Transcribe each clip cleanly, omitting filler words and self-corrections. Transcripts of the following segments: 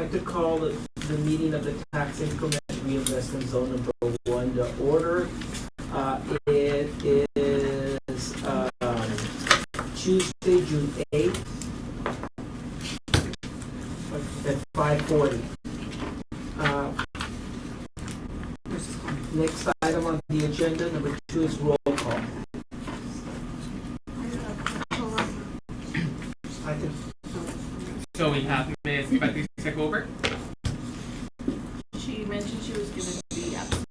like to call the meeting of the Tax Increment Reinvestment Zone number 1 to order. It is Tuesday, June 8th at 5:40. Next item on the agenda, number 2, is roll call. I can. So we have Ms. Patricia Secover. She mentioned she was going to be absent.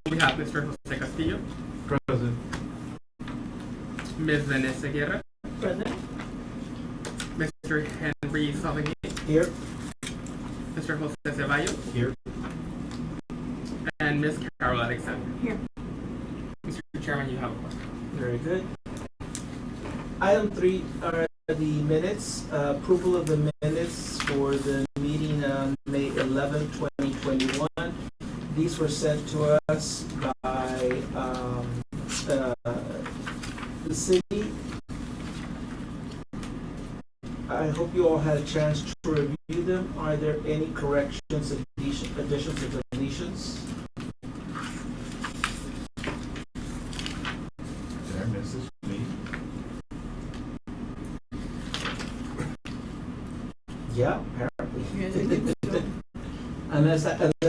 We have Mr. Jose Castillo. Present. Ms. Vanessa Guerra. Present. Mr. Henry Sauvigny. Here. Mr. Jose Ceballos. Here. And Ms. Carol Alexander. Here. Mr. Chairman, you have a question. Very good. Item 3 are the minutes. Approval of the minutes for the meeting on May 11, 2021. These were sent to us by the city. I hope you all had a chance to review them. Are there any corrections, additions, or deletions? Did I miss this meeting? Yeah, apparently. Yes, I think so. unless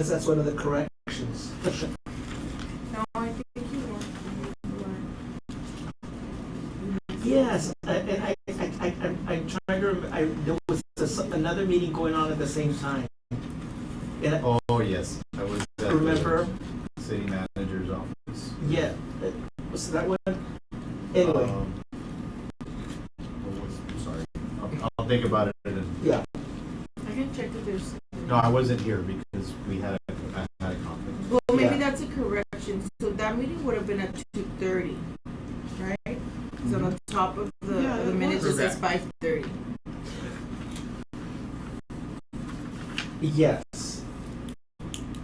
that's one of the corrections. No, I think you were. Yes, and I'm trying to remember. There was another meeting going on at the same time. And Oh, yes. I was at remember? the city manager's office. Yeah, was that one? Anyway, Sorry. I'll think about it. yeah. I can check if there's. No, I wasn't here because I had a conflict. Well, maybe Yeah. that's a correction. So that meeting would have been at 2:30, right? So on the top of the minutes it says 5:30. Yes.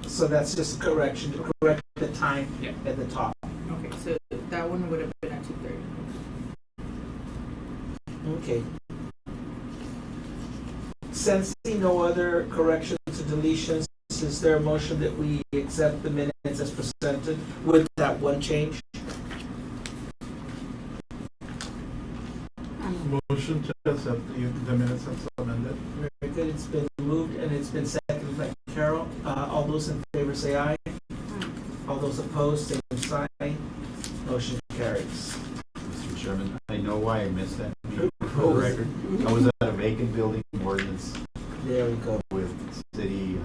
So that's just a correction to correct the time Yeah. at the top. Okay, so that one would have been at 2:30. Okay. Sensing no other corrections or deletions, is there a motion that we accept the minutes as presented with that one change? Motion to accept the minutes as amended. Very good. It's been moved and it's been seconded by Carol. All those in favor say aye. All those opposed, same sign. Motion carries. Mr. Chairman, I know why I missed that meeting for the record. I was at a vacant building ordinance There we go. with city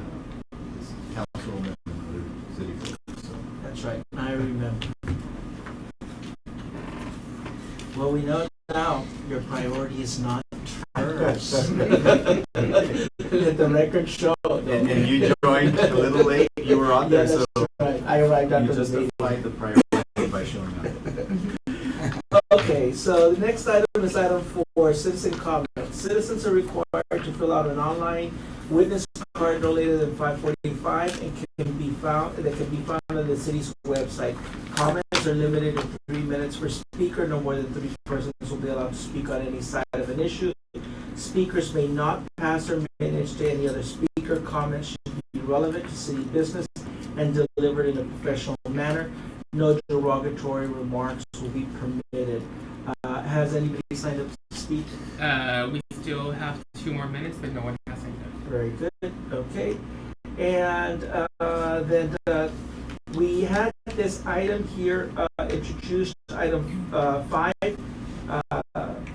councilwoman and other city folks. So That's right. I remember. Well, we know now your priority is not hers. Let the record show. and you joined a little late. You were on Yeah, there, so that's right. I arrived you after the meeting. justified the priority by showing up. Okay, so the next item is item 4, citizen comments. Citizens are required to fill out an online witness card no later than 5:45 and can be found on the city's website. Comments are limited to 3 minutes per speaker. No more than 3 persons will be allowed to speak on any side of an issue. Speakers may not pass their minutes to any other speaker. Comments should be relevant to city business and delivered in a professional manner. No derogatory remarks will be permitted. Has anybody signed up to speak? We still have 2 more minutes, but no one has signed up. Very good. Okay. And then we had this item here introduced, item 5,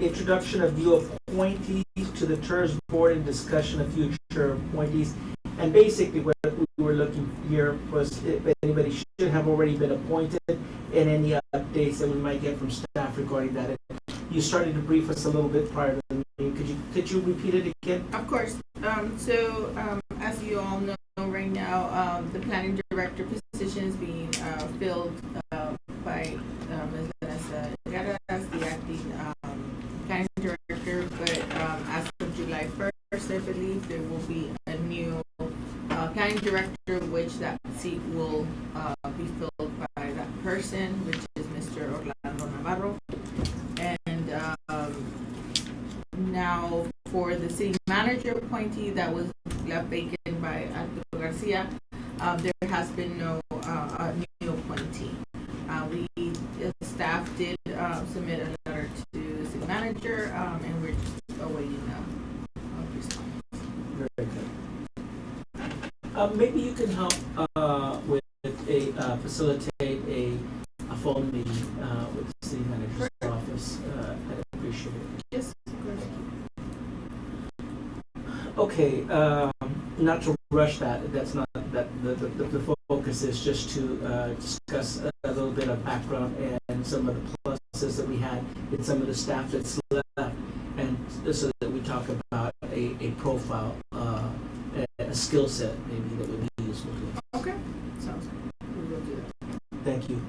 introduction of new appointees to the TERS board and discussion of future appointees. And basically what we were looking here was if anybody should have already been appointed and any updates that we might get from staff regarding that. You started to brief us a little bit prior to the meeting. Could you repeat it again? Of course. As you all know right now, the planning director position is being filled by Ms. Vanessa Guerra as the acting planning director. But as of July 1st, I believe there will be a new planning director, which that seat will be filled by that person, which is Mr. Orlando Navarro. And now for the city manager appointment, appointee that was left vacant by Arturo Garcia. There has been no new appointee. Staff did submit a letter to the city manager, and we're just awaiting a response. Very good. Maybe you can help with facilitate a phone meeting with the city manager's office. I'd appreciate it. Yes, of course. Okay, not to rush that. That's not that. The focus is just to discuss a little bit of background and some of the pluses that we had in some of the staff that's left, and so that we talk about a profile, a skill set maybe that would be useful to us. Okay, sounds good. We will do that. Thank you.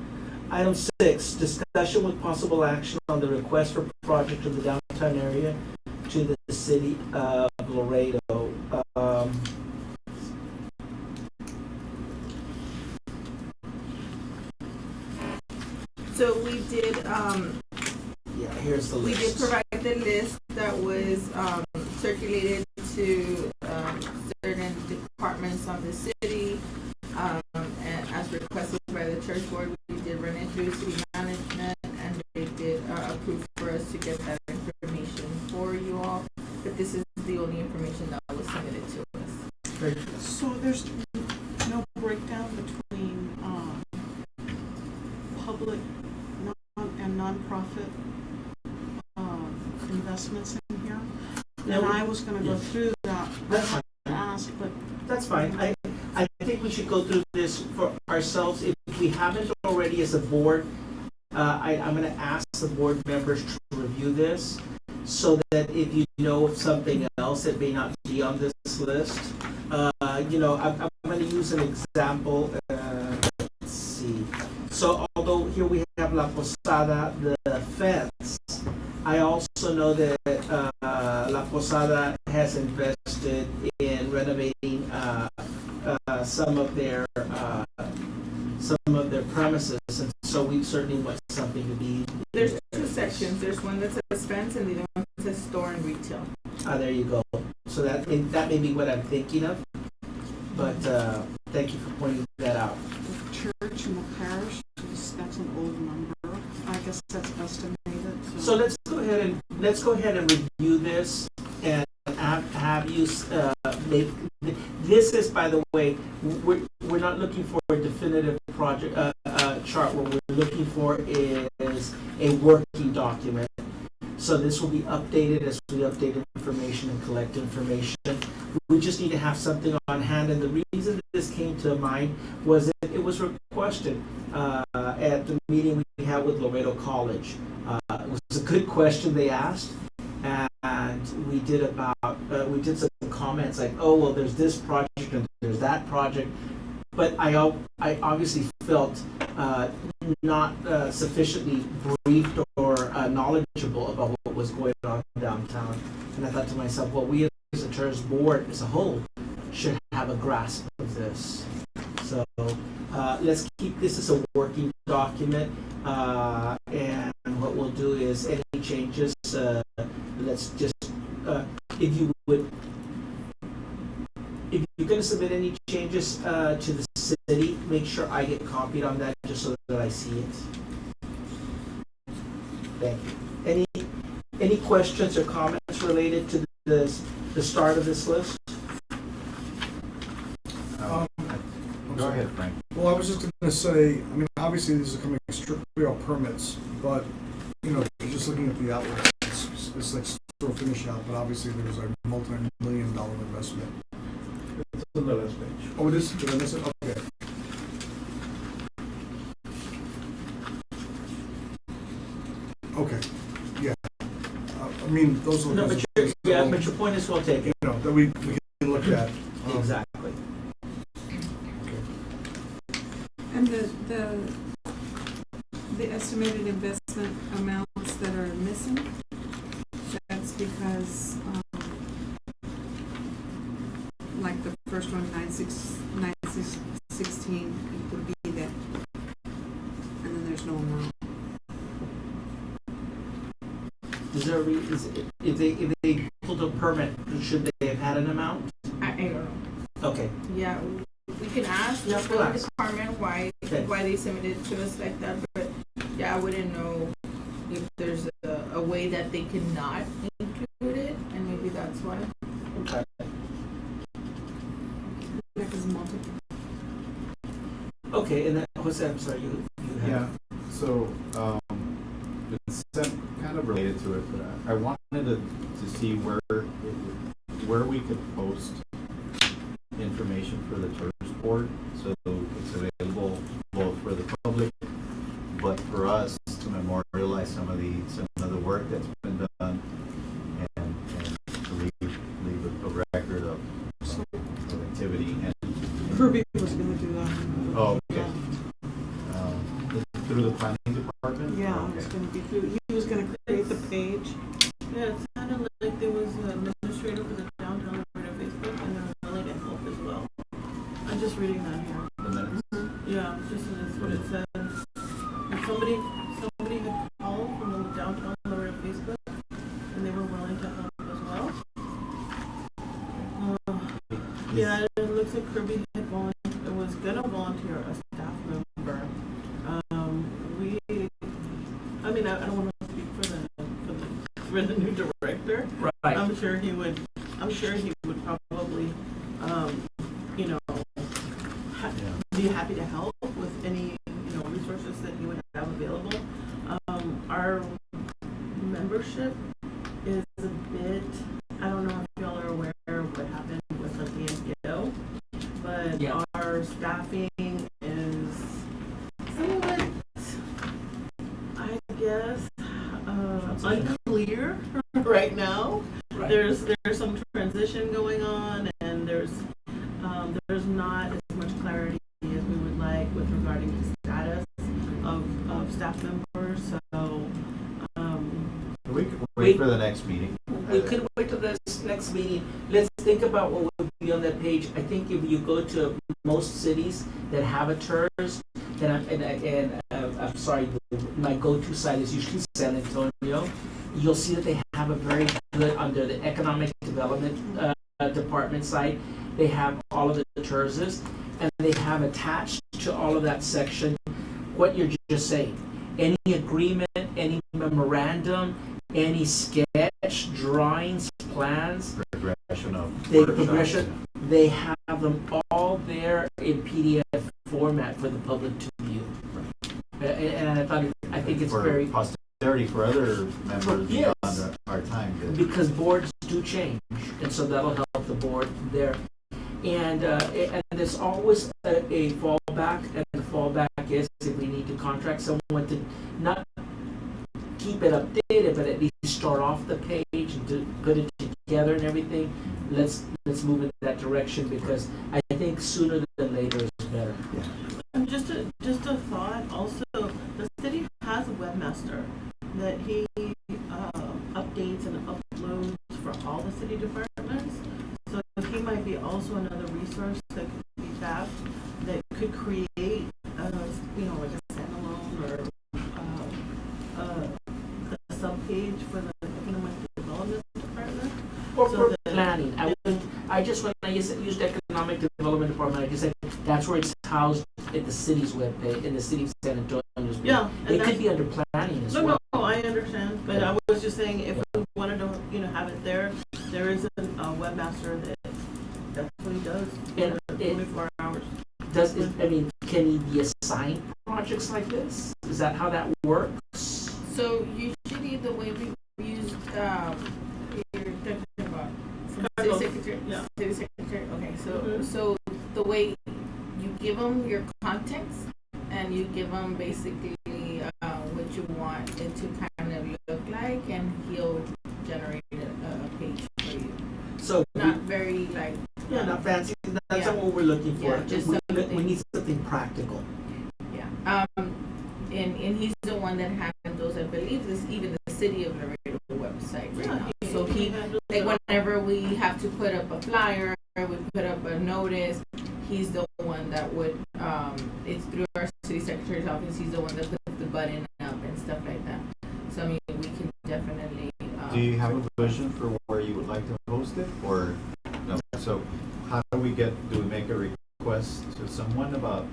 Item 6, discussion with possible action on the request for project of the downtown area to the city of Laredo. So we did, Yeah, here's the we list. did provide the list that was circulated to certain departments of the city, and as requested by the church board, we did run it through city management, and they did approve for us to get that information for you all. But this is the only information that was submitted to us. Very good. So there's no breakdown between public and nonprofit investments in here? No, And I was gonna go yeah. through that. That's I asked, but That's fine. I think we should go through this for ourselves. If we haven't already as a board, I'm going to ask the board members to review this so that if you know of something else that may not be on this list, I'm going to use an example. Let's see. So although here we have La Posada, the fence, I also know that La Posada has invested in renovating some of their premises, and so we certainly want something to be. There's two sections. There's one that says fence and the other one that says store and retail. There you go. So that may be what I'm thinking of, but thank you for pointing that out. the church and the parish, that's an old number. I guess that's estimated. So let's go ahead and review this and have you make. This is, by the way, we're not looking for a definitive project chart. What we're looking for is a working document. So this will be updated as we update information and collect information. We just need to have something on hand, and the reason this came to mind was that it was requested at the meeting we had with Laredo College. It was a good question they asked, and we did some comments like, oh well, there's this project and there's that project, but I obviously felt not sufficiently briefed or knowledgeable about what was going on downtown, and I thought to myself, well, we as a tourist board as a whole should have a grasp of this. So let's keep this as a working document, and what we'll do is any changes, let's just, if you would, if you're going to submit any changes to the city, make sure I get copied on that just so that I see it. Thank you. Any questions or comments related to the start of this list? Go ahead, Frank. Well, I was just going to say, I mean, obviously these are coming strictly on permits, but, just looking at the outlook, it's like store finish out, but obviously there's a multi-million-dollar investment. It's on the last page. Oh, it is? Did I miss it? Okay. Okay, yeah. I mean, those are No, but your point is well taken. that we can look at. Exactly. Okay. And the estimated investment amounts that are missing, that's because, like the first one, 9,616, it would be that, and then there's no amount. Is there if they pulled a permit, should they have had that an amount? I don't know. Okay, Yeah, we can ask Yeah, the we'll building ask. department Okay. why they submitted to us like that, but yeah, I wouldn't know if there's a way that they cannot include it, and maybe that's why. okay. That is multiple. Okay, and then, Jose, I'm sorry, you had. Yeah, so, it's kind of related to it, but I wanted to see where we could post information for the tourist board, so it's available both for the public, but for us to memorialize some of the work that's been done, and to leave a record of activity. And Kirby was gonna do that. Oh, okay. Through the planning department? Yeah, Okay. it's gonna be through, he was gonna create the page. Yeah, it sounded like there was an administrator for the downtown Laredo Facebook, and they're willing to help as well. I'm just reading that here. The minutes? Yeah, just that's what it says. And somebody had called from the downtown Laredo Facebook, and they were willing to help as well. Yeah, it looks like Kirby was gonna volunteer a staff member. I don't want to speak for the new director. Right. I'm sure he would probably, be happy to help with any, resources that he would have available. Our membership is a bit, I don't know if y'all are aware of what happened with like the NPO, but Yeah. our staffing is somewhat, I guess, unclear right now. Right. There's some transition going on, and there's not as much clarity as we would like with regarding the status of staff members. So We could Wait. wait for the next meeting. We could wait till this next meeting. Let's think about what would be on that page. I think if you go to most cities that have a TERS, then I'm sorry, my go-to site is usually San Antonio. You'll see that they have a very good, under the economic development department site, they have all of the TERSs, and they have attached to all of that section what you're just saying. Any agreement, any memorandum, any sketch, drawings, plans, Progression. they have them all there in PDF format for the public to view. And I think it's for very, posterity for other members Yes. beyond our time. because boards do change, and so that'll help the board there. And there's always a fallback, and the fallback is if we need to contract someone to not keep it updated, but at least start off the page and to put it together and everything. Let's move in that direction, because I think sooner than later is better. and just a thought. Also, the city has a webmaster that he updates and uploads for all the city departments. So he might be also another resource that could be tapped, that could create, like a standalone or a subpage for the economic development department. Or So for that- planning, when I used economic development department, I just said, that's where it's housed at the city's webpage, in the city of San Antonio's. Yeah, and It could that's- be under planning as No, well. I understand, but I was just saying if we wanted to, have it there is a webmaster that's what he does And for it- 24 hours. Can he be assigned projects like this? Is that how that works? So usually the way we used, you're talking about city Carlos, secretary, yeah. city secretary, okay, Mhm. so the way you give them your context, and you give them basically, what you want it to kind of look like, and he'll generate a page for you. So, Not very like, not fancy, that's Yeah. not what we're looking for. Yeah, just we something. need something practical. yeah. And he's the one that handles, I believe, this even the city of Laredo website right now. So he, handles like it all. whenever we have to put up a flyer, we put up a notice, he's the one that would, it's through our city secretary's office, he's the one that puts the button up and stuff like that. So I mean, we can definitely. Do you have a vision for where you would like to host it, or do we make a request to someone about,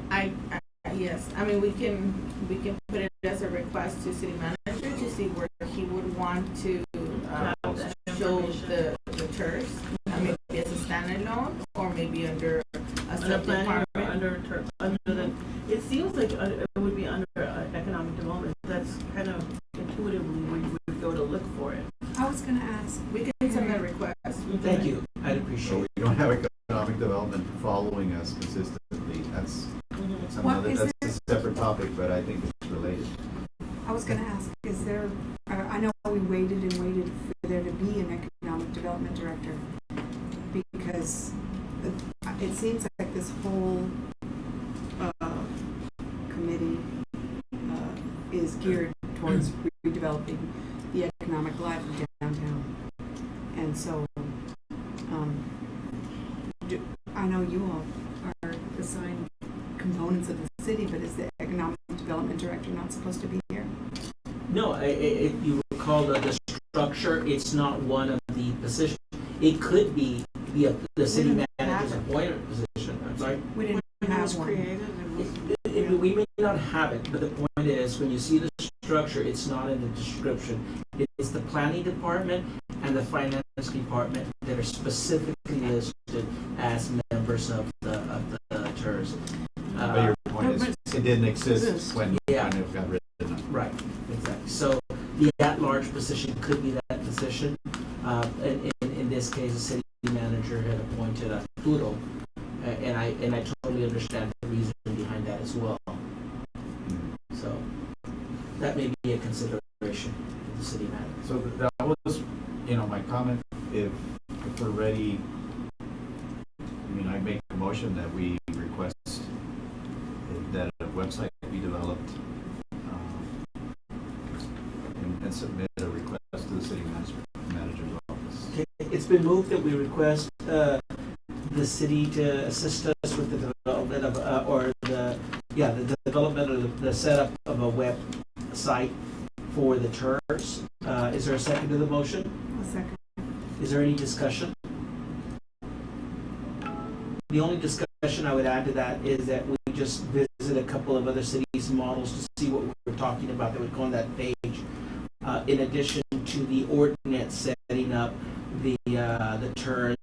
Yes, I mean, we can put it as a request to city manager to see where he would want to, show the TERS. Maybe as a standalone, or maybe under a Under planning or sub-department. under the, it seems like it would be under economic development. That's kind of intuitively where you would go to look for it. I was gonna ask, We can send a request. Thank you, I'd so appreciate we it. don't have economic development following us consistently, that's some What other, is that's there? a separate topic, but I think it's related. I was gonna ask, is there, I know we waited and waited for there to be an economic development director, because it seems like this whole, committee, is geared towards redeveloping the economic life of downtown. And so, I know you all are assigned components of the city, but is the economic development director not supposed to be here? No, if you recall the structure, it's not one of the positions. It could be the city didn't manager's have it. appointed position, I'm sorry. We didn't When it have was one. created, it was. We may not have it, but the point is, when you see the structure, it's not in the description. It's the planning department and the finance department that are specifically listed as members of the TERS. But your point is, it didn't exist Exist. when Yeah. it got written up. Right, exactly. So the at-large position could be that position. In this case, the city manager had appointed Arturo, and I totally understand the reason behind that as well. So that may be a consideration for the city manager. So that was, my comment, if we're ready, I make a motion that we request that a website be developed, and submit a request to the city manager's office. Okay, it's been moved that we request the city to assist us with the development of, the development of the setup of a website for the TERS. Is there a second to the motion? A second. Is there any discussion? The only discussion I would add to that is that we just visit a couple of other cities' models to see what we're talking about that would go on that page. In addition to the ordinance setting up the TERS,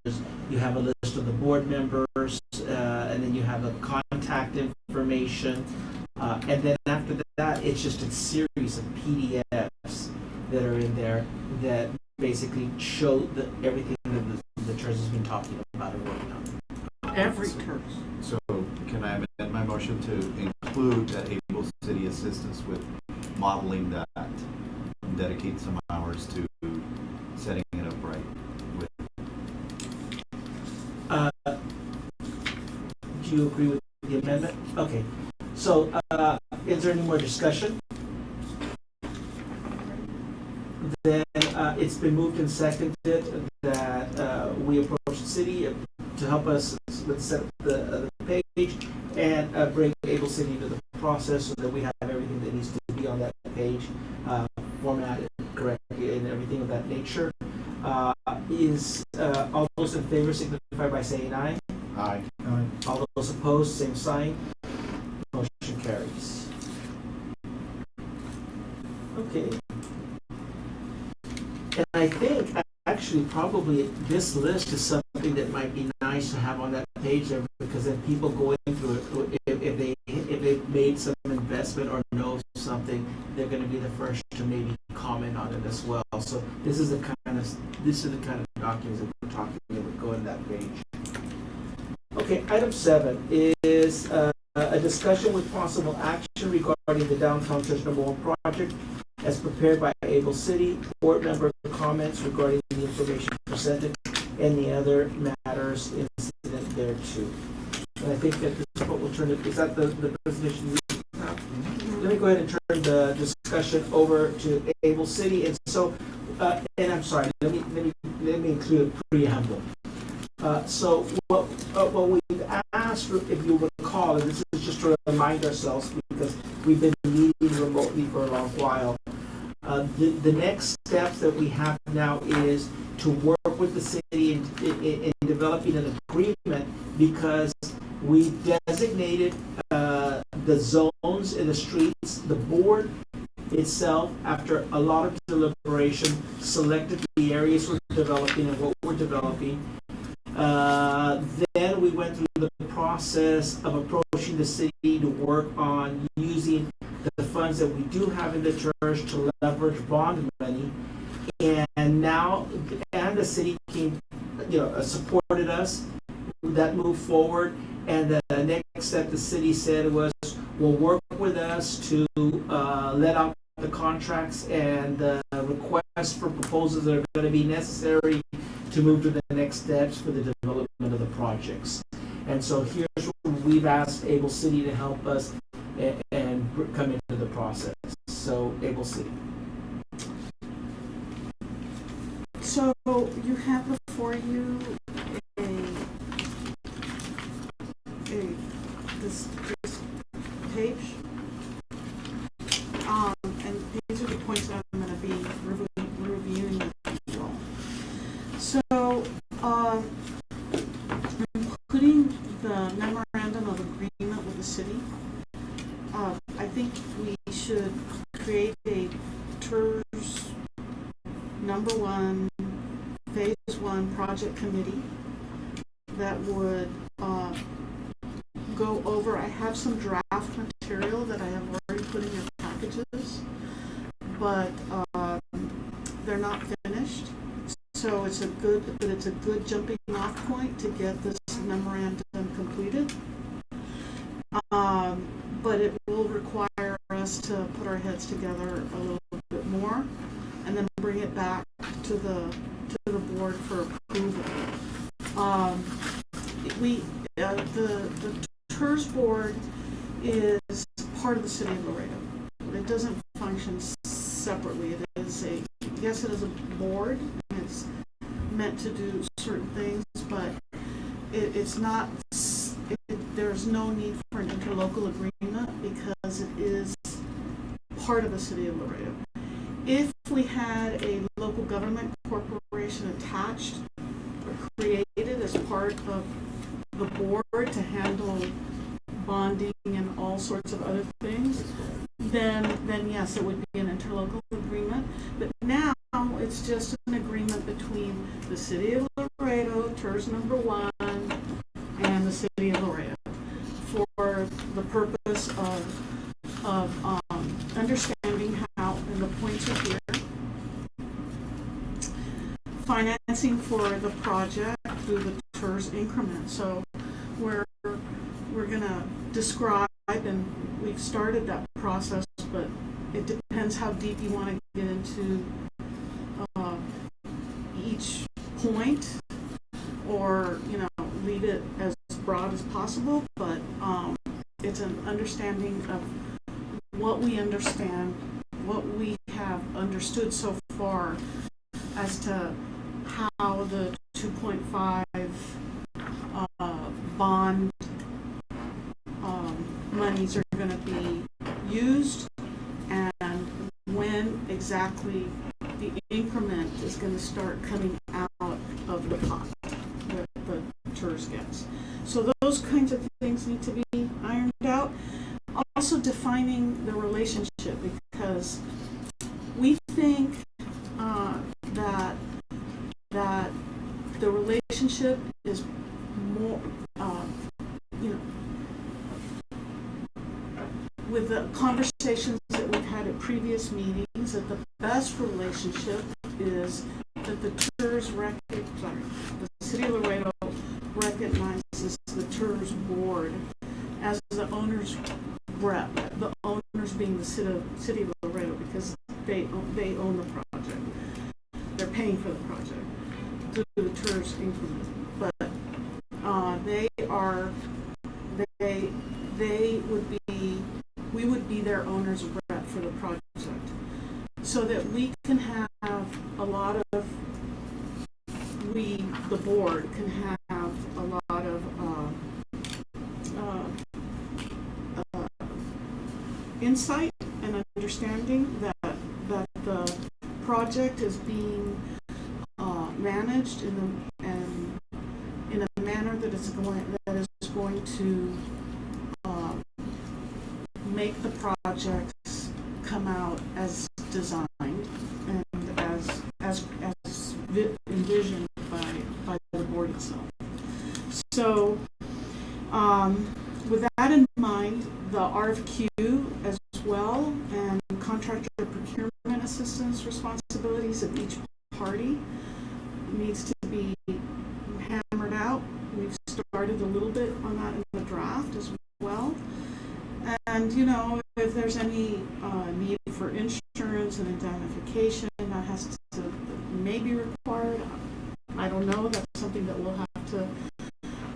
you have a list of the board members, and then you have the contact information, and then after that, it's just a series of PDFs that are in there that basically show everything that the TERS has been talking about and working on. Every TERS. So can I amend my motion to include that able city assistance with modeling that, and dedicate some hours to setting it up right with. Do you agree with the amendment? Okay. So, is there any more discussion? Then it's been moved and seconded that we approach the city to help us with set up the page and bring Able City to the process so that we have everything that needs to be on that page, formatted correctly and everything of that nature. All those in favor signify by saying aye. Aye. All those opposed, same sign. Motion carries. Okay. And I think actually probably this list is something that might be nice to have on that page there, because then people going through it, if they've made some investment or know something, they're going to be the first to maybe comment on it as well. So this is the kind of documents that we're talking about that would go in that page. Okay, item 7 is a discussion with possible action regarding the Downtown Church No. 1 project as prepared by Able City. Board member comments regarding the information presented and the other matters incident thereto. And I think that this is what we'll turn it. Is that the presentation you have? Let me go ahead and turn the discussion over to Able City. And so, and I'm sorry, let me include a preamble. So what we've asked, if you recall, and this is just to remind ourselves because we've been meeting remotely for a long while, the next steps that we have now is to work with the city in developing an agreement because we designated the zones in the streets. The board itself, after a lot of deliberation, selected the areas we're developing and what we're developing. Then we went through the process of approaching the city to work on using the funds that we do have in the church to leverage bond money. And now, and the city came, supported us. That moved forward. And the next step the city said was, will work with us to let out the contracts and the requests for proposals that are going to be necessary to move to the next steps for the development of the projects. And so here's where we've asked Able City to help us and come into the process. So Able City. So you have before you this page, and these are the points that I'm going to be reviewing with you all. So, including the memorandum of agreement with the city, I think we should create a TERS #1 phase 1 project committee that would go over. I have some draft material that I have already put in your packages, but they're not finished. So it's a good jumping off point to get this memorandum completed. But it will require us to put our heads together a little bit more, and then bring it back to the board for approval. The TERS board is part of the city of Laredo. It doesn't function separately. It is it is a board. It's meant to do certain things, but it's not. There's no need for an interlocal agreement because it is part of the city of Laredo. If we had a local government corporation attached or created as part of the board to handle bonding and all sorts of other things, then yes, it would be an interlocal agreement. But now it's just an agreement between the city of Laredo, TERS #1, and the city of Laredo for the purpose of understanding how, and the points are here, financing for the project through the TERS increment. So we're going to describe, and we've started that process, but it depends how deep you want to get into each point, or leave it as broad as possible. But it's an understanding of what we understand, what we have understood so far as to how the 2.5 bond monies are going to be used, and when exactly the increment is going to start coming out of the pot that the TERS gets. So those kinds of things need to be ironed out. Also defining the relationship, because we think that the relationship is more, with the conversations that we've had at previous meetings, that the best relationship is that the city of Laredo recognizes the TERS board as the owner's rep, the owners being the city of Laredo, because they own the project. They're paying for the project through the TERS increment. But we would be their owner's rep for the project, so that we can have a lot of, the board can have a lot of insight and understanding that the project is being managed in a manner that So, with that in mind, the RFQ as well and contractor procurement assistance responsibilities of each party needs to be hammered out. We've started a little bit on that in the draft as well. And, you know, if there's any need for insurance and indemnification, that has to may be required. I don't know. That's something that we'll have to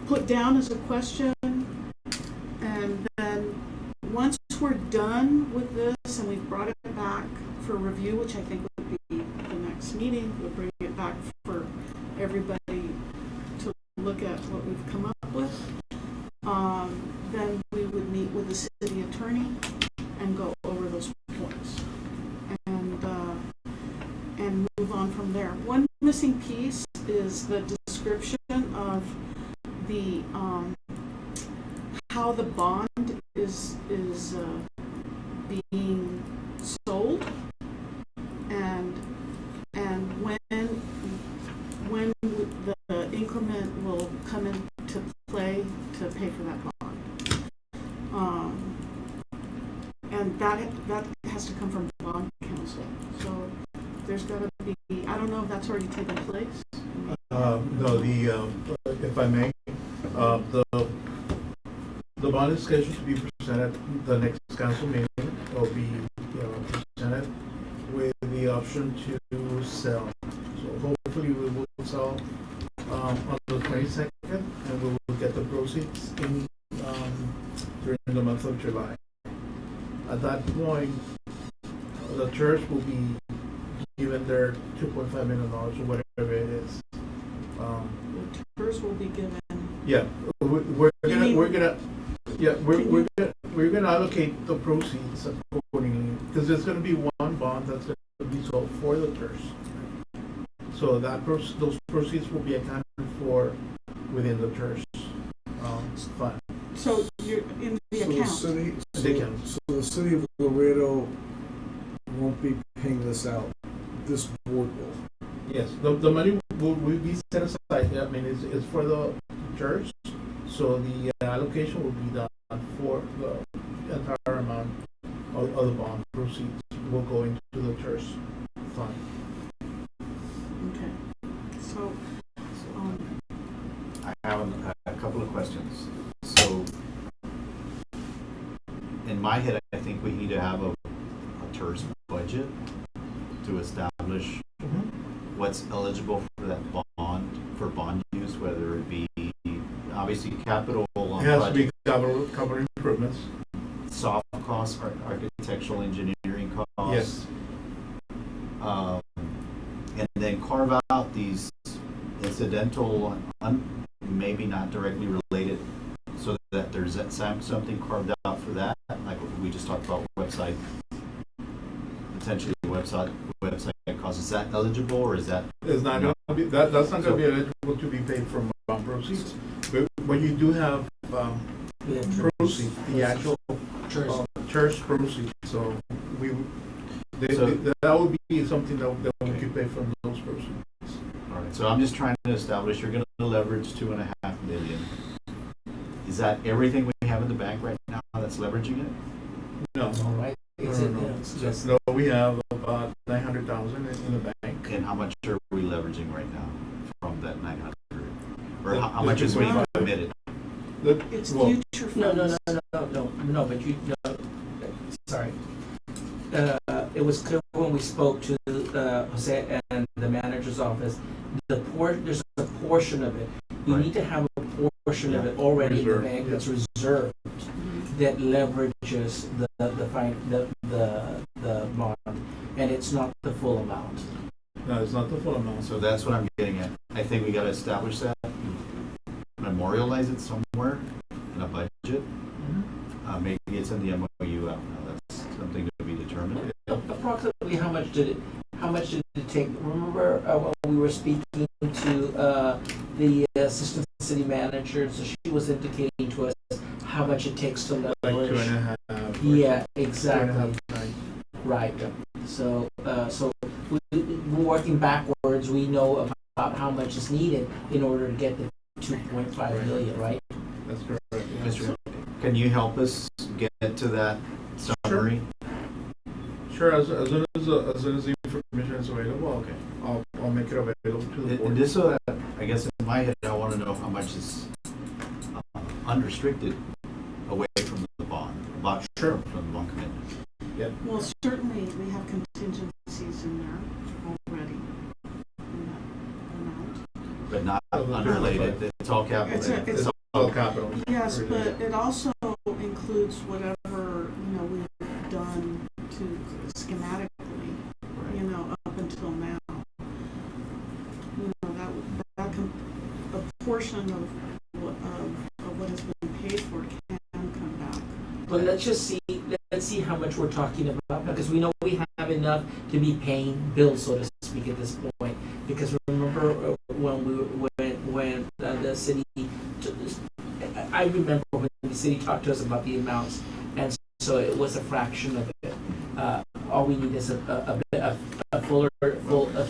put down as a question. And then once we're done with this and we've brought it back for review, which I think would be the next meeting, we'll bring it back for everybody to look at what we've come up with. Then we would meet with the city attorney and go over those points and move on from there. One missing piece is the description of the how the bond is being sold and when the increment will come into play to pay for that bond. And that has to come from bond counsel. So there's got to be, I don't know if that's already taken place. No, if I may, the bond is scheduled to be presented the next council meeting. It will be presented with the option to sell. So hopefully we will sell on the 22nd, and we will get the proceeds in during the month of July. At that point, the church will be given their $2.5 million or whatever it is. The TERS will be given. Yeah, we're gonna allocate the proceeds accordingly, because there's gonna be one bond that's gonna be sold for the TERS. So that those proceeds will be accounted for within the TERS fund. So you're in the So account. so the city of Laredo won't be paying this out. This board will. Yes, the money will be set aside. I mean, it's for the church, so the allocation will be done for the entire amount of the bond proceeds will go into the church fund. Okay. So, I have a couple of questions. So, in my head, I think we need to have a TERS budget to establish what's eligible for that bond use, whether it be obviously capital on It has to be project, capital improvements. soft costs, architectural engineering costs. Yes. And then carve out these incidental, maybe not directly related, so that there's something carved out for that, like we just talked about website, potentially website costs. Is that eligible, or is that? It's not No. gonna be, that's not gonna be eligible to be paid from bond proceeds. But when you do have proceeds, the actual church proceeds, so that would be something that we could pay from those proceeds. All right, so I'm just trying to establish, you're gonna leverage $2.5 million. Is that everything we have in the bank right now that's leveraging it? No, Right? no, we have about 900,000 in the bank. And how much are we leveraging right now from that 900? Or how The much is being 2.5? committed? it's Well, future funds. No, but sorry. It was clear when we spoke to Jose and the manager's office, there's a portion of it. You Right. need to have a portion of it already in the Reserved, bank yeah. that's reserved that leverages the bond, and it's not the full amount. No, it's not the full amount. So that's what I'm getting at. I think we gotta establish that, memorialize it somewhere in a budget. Maybe it's in the MOU out now, that's something to be determined. Approximately how much did it take? Remember when we were speaking to the assistant city manager, so she was indicating to us how much it takes to leverage. Like 2.5. Yeah, exactly. 2.5 times. Right. So we're working backwards. We know about how much is needed in order to get the 2.5 million, right? That's correct. yeah. Mr. Can you help us get to that summary? Sure, as soon as the information is available, Okay. I'll make it available to the And board. just so that, I guess in my head, I wanna know how much is unrestricted away from the bond, Sure. from the bond commitment. Well, certainly, we have contingencies in there already, in that amount. But not Oh, the unrelated, it's all capital. It's all capital. Yes, Really. but it also includes whatever, we've done to schematically, up until now. A portion of what has been paid for can come back. But let's see how much we're talking about, because we know we have enough to be paying bills, so to speak, at this point. Because remember when the city, I remember when the city talked to us about the amounts, and so it was a fraction of it. All we need is a fuller of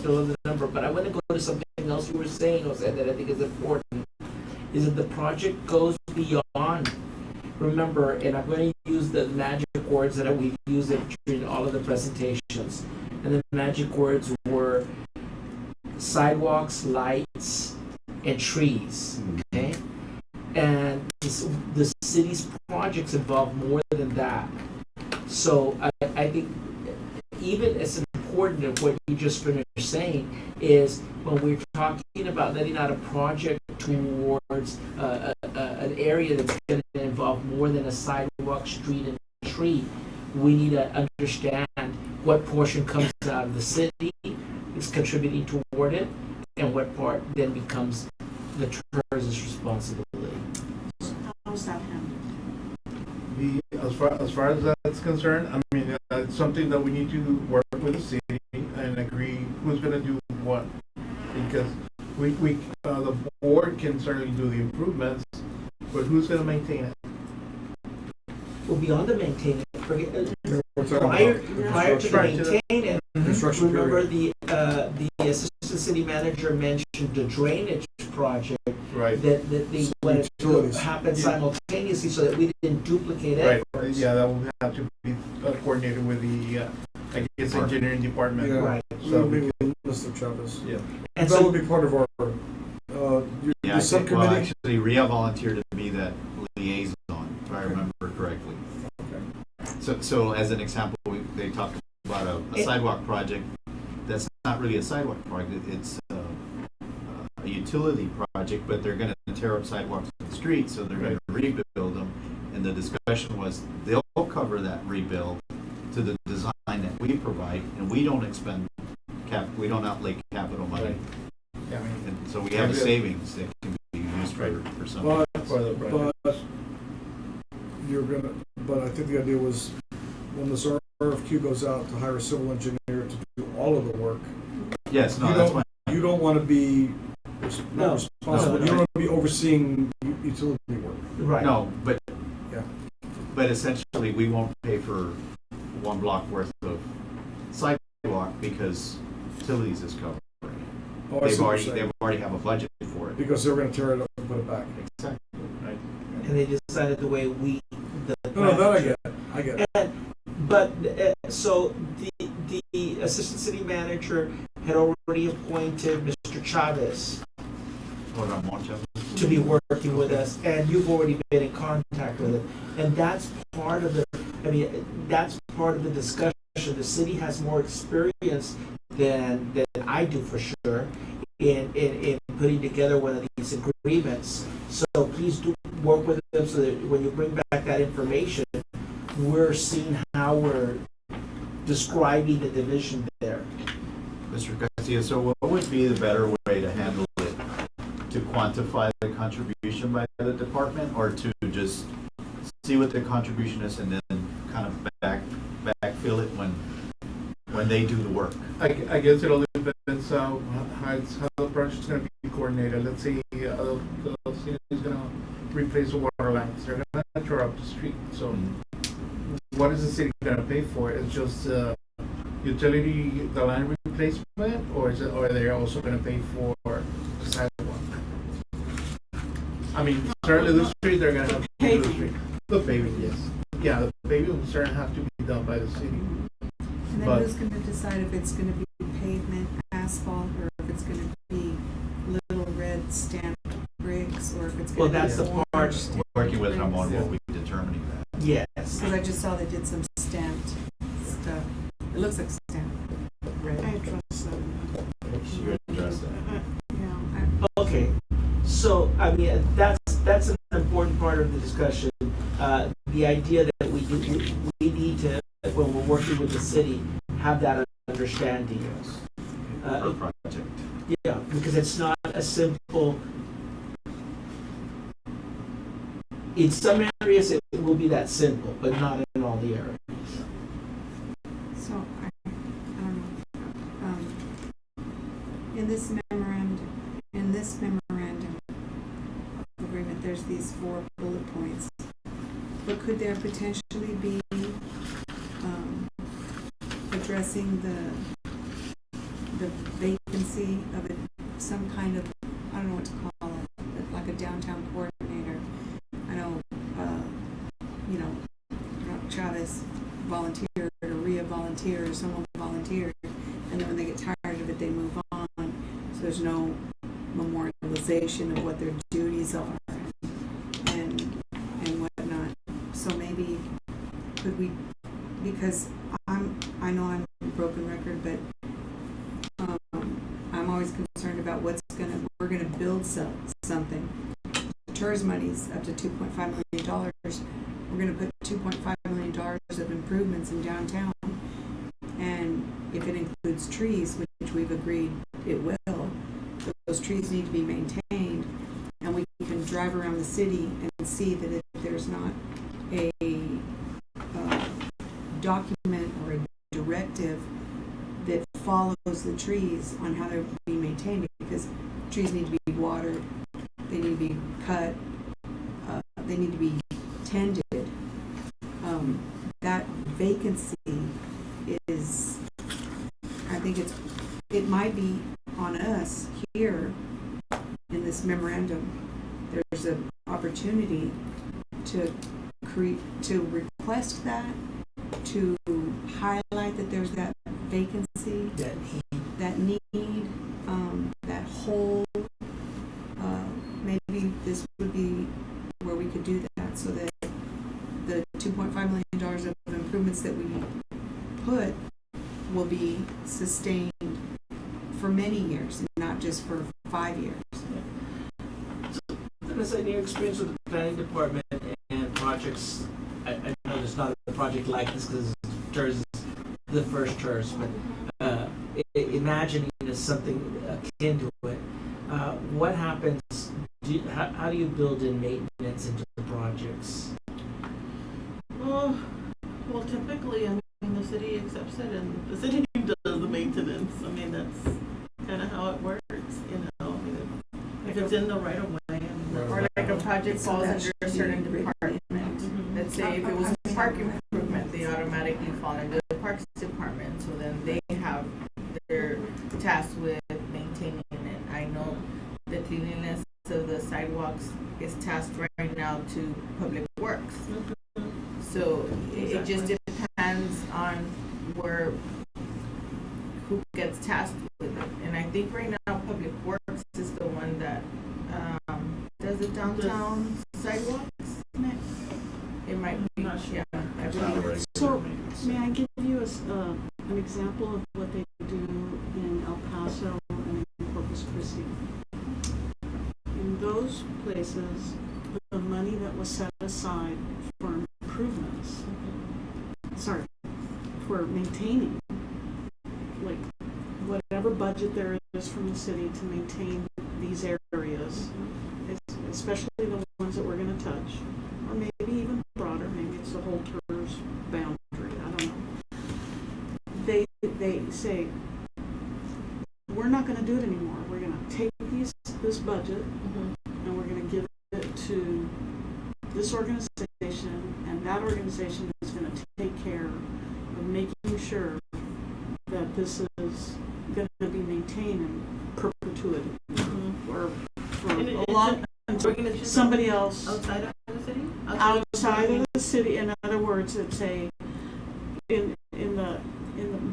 the number. But I want to go to something else you were saying, Jose, that I think is important, is that the project goes beyond. Remember, and I'm going to use the magic words that we've used during all of the presentations. And the magic words were sidewalks, lights, and trees. Okay? And the city's projects involve more than that. So I think even as important as what you just finished saying is when we're talking about letting out a project towards an area that's going to involve more than a sidewalk, street, and tree, we need to understand what portion comes out of the city, is contributing toward it, and what part then becomes the TERS's responsibility. How's that handled? As far as that's concerned, I mean, it's something that we need to work with the city and agree who's gonna do what. Because the board can certainly do the improvements, but who's gonna maintain it? Well, beyond the maintenance, We're talking prior about to the Prior to the- maintenance, construction remember period. the assistant city manager mentioned the drainage project Right. that they wanted to Utilities. happen simultaneously so that we didn't duplicate Right, efforts. yeah, that will have to be coordinated with the, I guess, engineering department. Yeah. Right. So, Maybe with Mr. Chavez. yeah. And That so, would be part of our, Yeah, the subcommittee. actually, Ria volunteered to be that liaison, if I remember correctly. So as an example, they talked about a sidewalk project. That's not really a sidewalk project, it's a utility project, but they're gonna tear up sidewalks in the street, so they're gonna rebuild them. And the discussion was, they'll cover that rebuild to the design that we provide, and we don't expend we don't outlay capital money. Right. Yeah, I mean, And so we have a savings that can be used for something. But, for the project. but I think the idea was when this RFQ goes out to hire a civil engineer to do all of the work, Yes, no, you that's don't, why. you don't want to be No. responsible. No. You don't want to be overseeing utility work. right. No, Yeah. but essentially, we won't pay for 1 block worth of sidewalk because utilities is covering it. Oh, I see what you're They saying. already have a budget for it. Because they're going to tear it up and put it back. Exactly. Right. And they decided the way the No, that I get it. But so the assistant city manager had already appointed Mr. Chavez Hold on, one second. to be working with us, and you've already been in contact with him. And that's part of that's part of the discussion. The city has more experience than I do for sure in putting together one of these agreements. So please do work with them so that when you bring back that information, we're seeing how we're describing the division there. Mr. Garcia, so what would be the better way to handle it? To quantify the contribution by the department, or to just see what the contribution is and then kind of backfill it when they do the work? I guess it all depends how the project's gonna be coordinated. Let's say the city is gonna replace the water lines. They're gonna tear up the street. So what is the city gonna pay for? It's just utility, the line replacement, or are they also gonna pay for the sidewalk? I mean, certainly the street, they're gonna have to do the street. The paving, yes. Yeah, the paving will certainly have to be done by the city. And then But- who's gonna decide if it's gonna be pavement, asphalt, or if it's gonna be little red stamped bricks, or if it's Well, gonna be that's the orange part- stamped Working with bricks? Ramon, we'll be determining that. Yes. Cause I just saw they did some stamped stuff. It looks like stamped red. I trust that. You address that. Yeah. Okay, so, I mean, that's an important part of the discussion. The idea that we need to, when we're working with the city, have that understanding. Yes. Uh, Per project. Yeah, because it's not a simple. In some areas, it will be that simple, but not in all the areas. So, I don't know. In this memorandum of agreement, there's these 4 bullet points. But could there potentially be, addressing the vacancy of it, some kind of, I don't know what to call it, like a downtown coordinator? I know, Chavez volunteered, or Rhea volunteered, or someone volunteered, and then when they get tired of it, they move on. So there's no memorialization of what their duties are and whatnot. So maybe could we, because I know I'm a broken record, but I'm always concerned about we're gonna build something. TERS money's up to $2.5 million. We're gonna put $2.5 million of improvements in downtown. And if it includes trees, which we've agreed it will, those trees need to be maintained. And we can drive around the city and see that if there's not a document or a directive that follows the trees on how they're being maintained, because trees need to be watered, they need to be cut, they need to be tended. That vacancy is, I think it might be on us here in this memorandum. There's an opportunity to request that, to highlight that there's that vacancy, that need, that hole. Maybe this would be where we could do that, so that the $2.5 million of improvements that we put will be sustained for many years, not just for 5 years. Vanessa, in your experience with the planning department and projects, I know there's not a project like this because TERS is the first TERS, but imagining is something akin to it. What happens? How do you build in maintenance into the projects? Well, typically, I mean, the city accepts it and the city does the maintenance. I mean, that's kind of how it works, you know. I mean, if it's in the right of way. I mean, Or like a project So falls that under should a be certain written department. Mhm. Let's say if it was a park improvement, they automatically fall into the parks department. So then they have their tasked with maintaining it. I know the cleanliness of the sidewalks is tasked right now to Public Works. So it just depends on who gets tasked with it. And I think right now Public Works is the one that does the downtown sidewalks. It might be, Not sure. yeah. I It's not a believe. regular So, maintenance. may I give you an example of what they do in El Paso and in Corpus Christi? In those places, the money that was set aside for improvements, for maintaining, like whatever budget there is from the city to maintain these areas, especially the ones that we're going to touch, or maybe even broader, maybe it's the whole TERS boundary, I don't know. They say, we're not going to do it anymore. We're going to take this budget and we're going to give it to this organization, and that organization is going to take care of making sure that this is going to be maintained in perpetuity, or for And a long it's an organization is somebody else outside of the city? outside of the city. In other words, it's in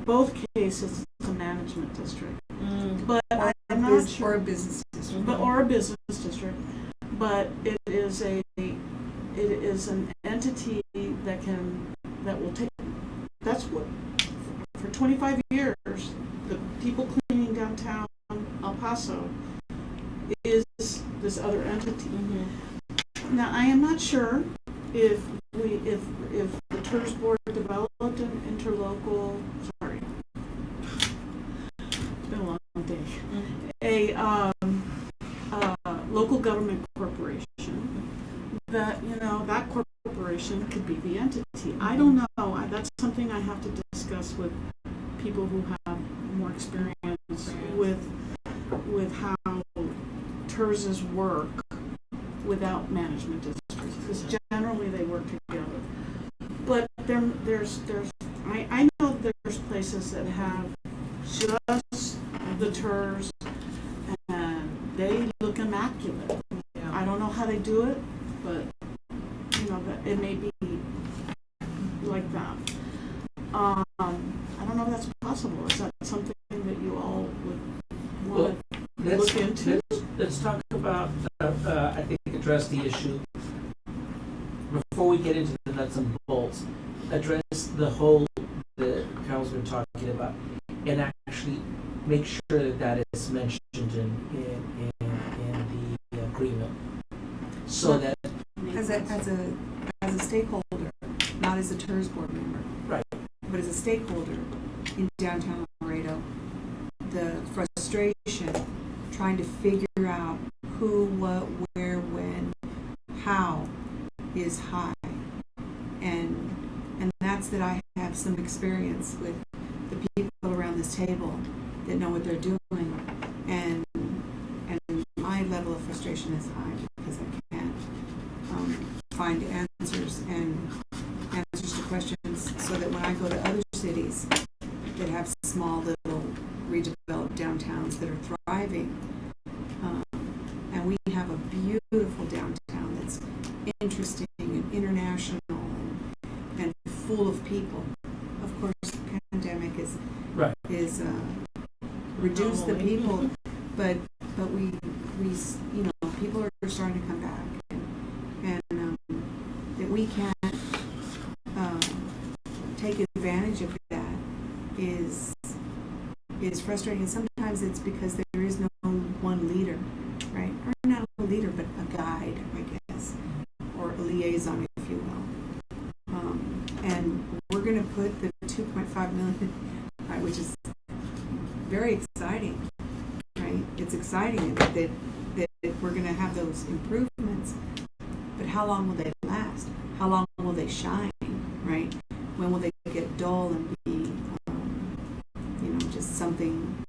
both cases, it's a management district. Mm. But I'm not Or sure. a business district. Or a business district, but it is an entity that will take, that's what, for 25 years, the people cleaning downtown El Paso is this other entity. Mm-hmm. Now, I am not sure if the TERS board developed an interlocal, sorry, it's been a long day, a local government corporation, that, that corporation could be the entity. I don't know, that's something I have to discuss with people who have more experience with how TERS's work without management districts, because generally they work together. But I know there's places that have just the TERS and they look immaculate. Yeah. I don't know how they do it, but that it may be like that. I don't know if that's possible. Is that something that you all would want to look into? Let's talk about, I think, address the issue, before we get into the nuts and bolts, address the whole that Carol's been talking about, and actually make sure that is mentioned in the agreement, so that As a stakeholder, not as a TERS board member. Right. But as a stakeholder in downtown Laredo, the frustration trying to figure out who, what, where, when, how is high. And that's that I have some experience with the people around this table that know what they're doing. And my level of frustration is high because I can't find answers to questions, so that when I go to other cities that have small little redeveloped downtowns that are thriving, and we have a beautiful downtown that's interesting and international and full of people. Of course, the pandemic is reduced the people, but we people are starting to come back, and that we can't take advantage of that is frustrating. And sometimes it's because there is no one leader, right? Or not a leader, but a guide, I guess, or a liaison, if you will. And we're going to put the $2.5 million, right, which is very exciting, right? It's exciting that we're going to have those improvements, but how long will they last? How long will they shine, right? When will they get dull and be, just something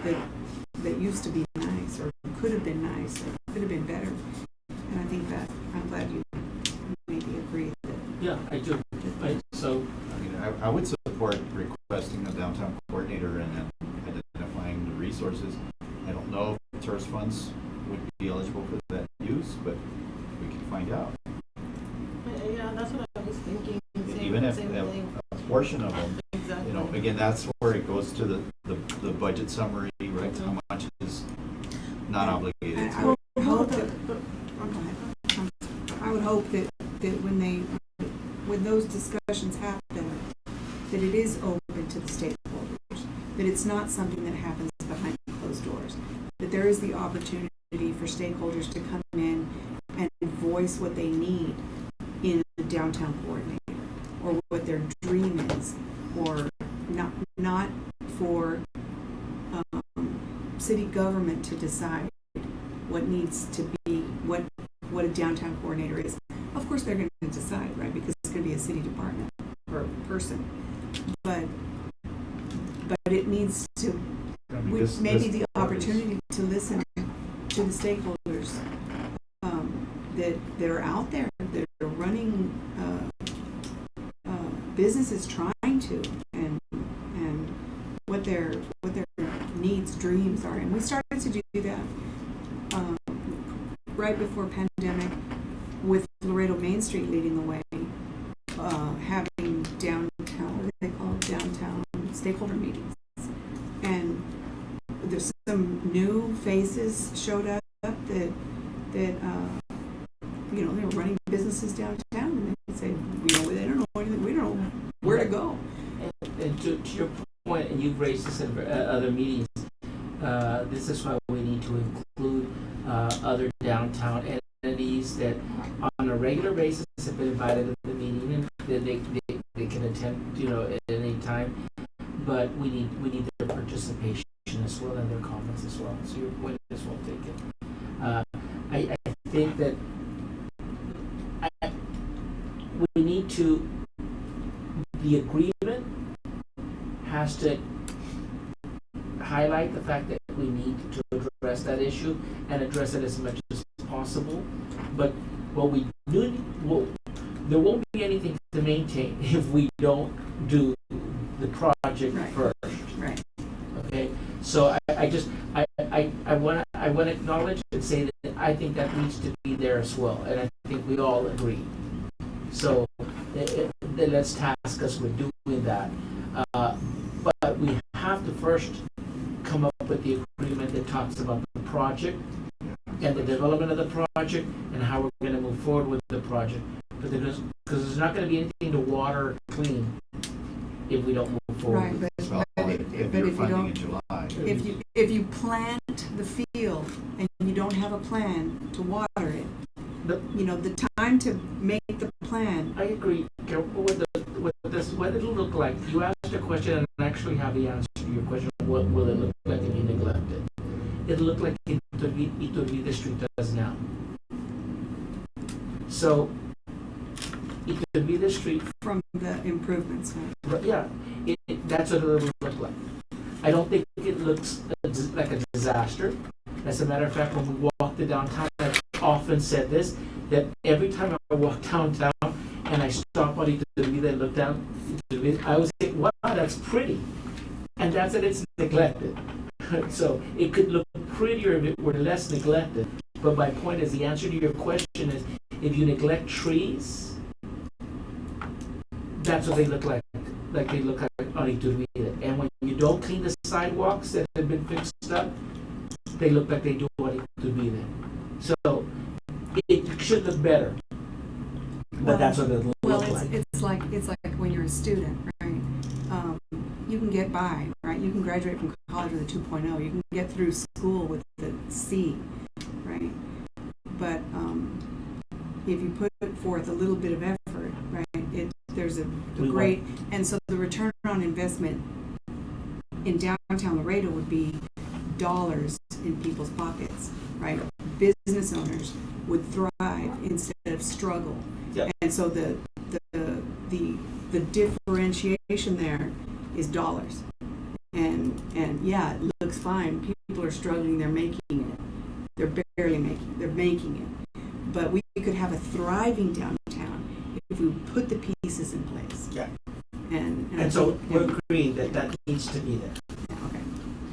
that used to be nice, or could have been nice, or could have been better? And I think that I'm glad you maybe agree that. Yeah, I do. I would support requesting a downtown coordinator and then identifying the resources. I don't know if TERS funds would be eligible for that use, but we can find out. Yeah, that's what I was thinking. Even if same thing. a portion of them, Exactly. again, that's where it goes to the budget summary, right? Mhm. How much is not obligated I to. would hope that when those discussions happen, that it is open to the stakeholders, that it's not something that happens behind closed doors, that there is the opportunity for stakeholders to come in and voice what they need in the downtown coordinator, or what their dream is, or not for city government to decide what needs to be, what a downtown coordinator is. Of course, they're going to decide, right? Because it's going to be a city department or person. But it needs to, maybe the opportunity to listen to the stakeholders that are out there, that are running businesses, trying to, and what their needs, dreams are. And we started to do that right before pandemic, with Laredo Main Street leading the way, having downtown, what do they call it, downtown stakeholder meetings. And there's some new faces showed up that you know, they were running businesses downtown, and they say, you know, they don't know anything, we don't know where to go. And to your point, and you've raised this in other meetings, this is why we need to include other downtown entities that on a regular basis have been invited to the meeting, and they can attend, you know, at any time. But we need their participation as well and their comments as well. So your point is well taken. I think that we need to, the agreement has to highlight the fact that we need to address that issue and address it as much as possible. But what we do, there won't be anything to maintain if we don't do the project Right. first. Right. Okay, so I want to acknowledge and say that I think that needs to be there as well, and I think we all agree. So let's task us with doing that. But we have to first come up with the agreement that talks about the project and the development of the project and how we're going to move forward with the project. Because there's not going to be anything to water or clean if we don't move forward. Right, but If but you're if you funding in don't, July. if you plant the field and you don't have a plan to water it, you know, the time to make the plan. I agree. Carol, what it'll look like. You asked a question and actually have the answer to your question. What will it look like if you neglect it? It'll look like Iturbide Street does now. So, Iturbide Street, From the improvements, right? yeah, that's what it'll look like. I don't think it looks like a disaster. As a matter of fact, when we walk the downtown, I've often said this, that every time I walk downtown and I stop on Iturbide and look down, I always think, wow, that's pretty. And that's that it's neglected. So it could look prettier if it were less neglected. But my point is, the answer to your question is, if you neglect trees, that's what they look like they look like on Iturbide. And when you don't clean the sidewalks that have been fixed up, they look like they do on Iturbide. So it should look better. But that's what it looks like. It's like when you're a student, right? You can get by, right? You can graduate from college with a 2.0. You can get through school with the C, right? But if you put forth a little bit of effort, right? There's a great, and so the return on investment in downtown Laredo would be dollars in people's pockets, right? Business owners would thrive instead of struggle. Yep. And so the differentiation there is dollars. And yeah, it looks fine. People are struggling, they're making it. They're barely making, they're making it. But we could have a thriving downtown if we put the pieces in place. Yeah. And So think- we're agreeing that needs to be there. yeah, okay.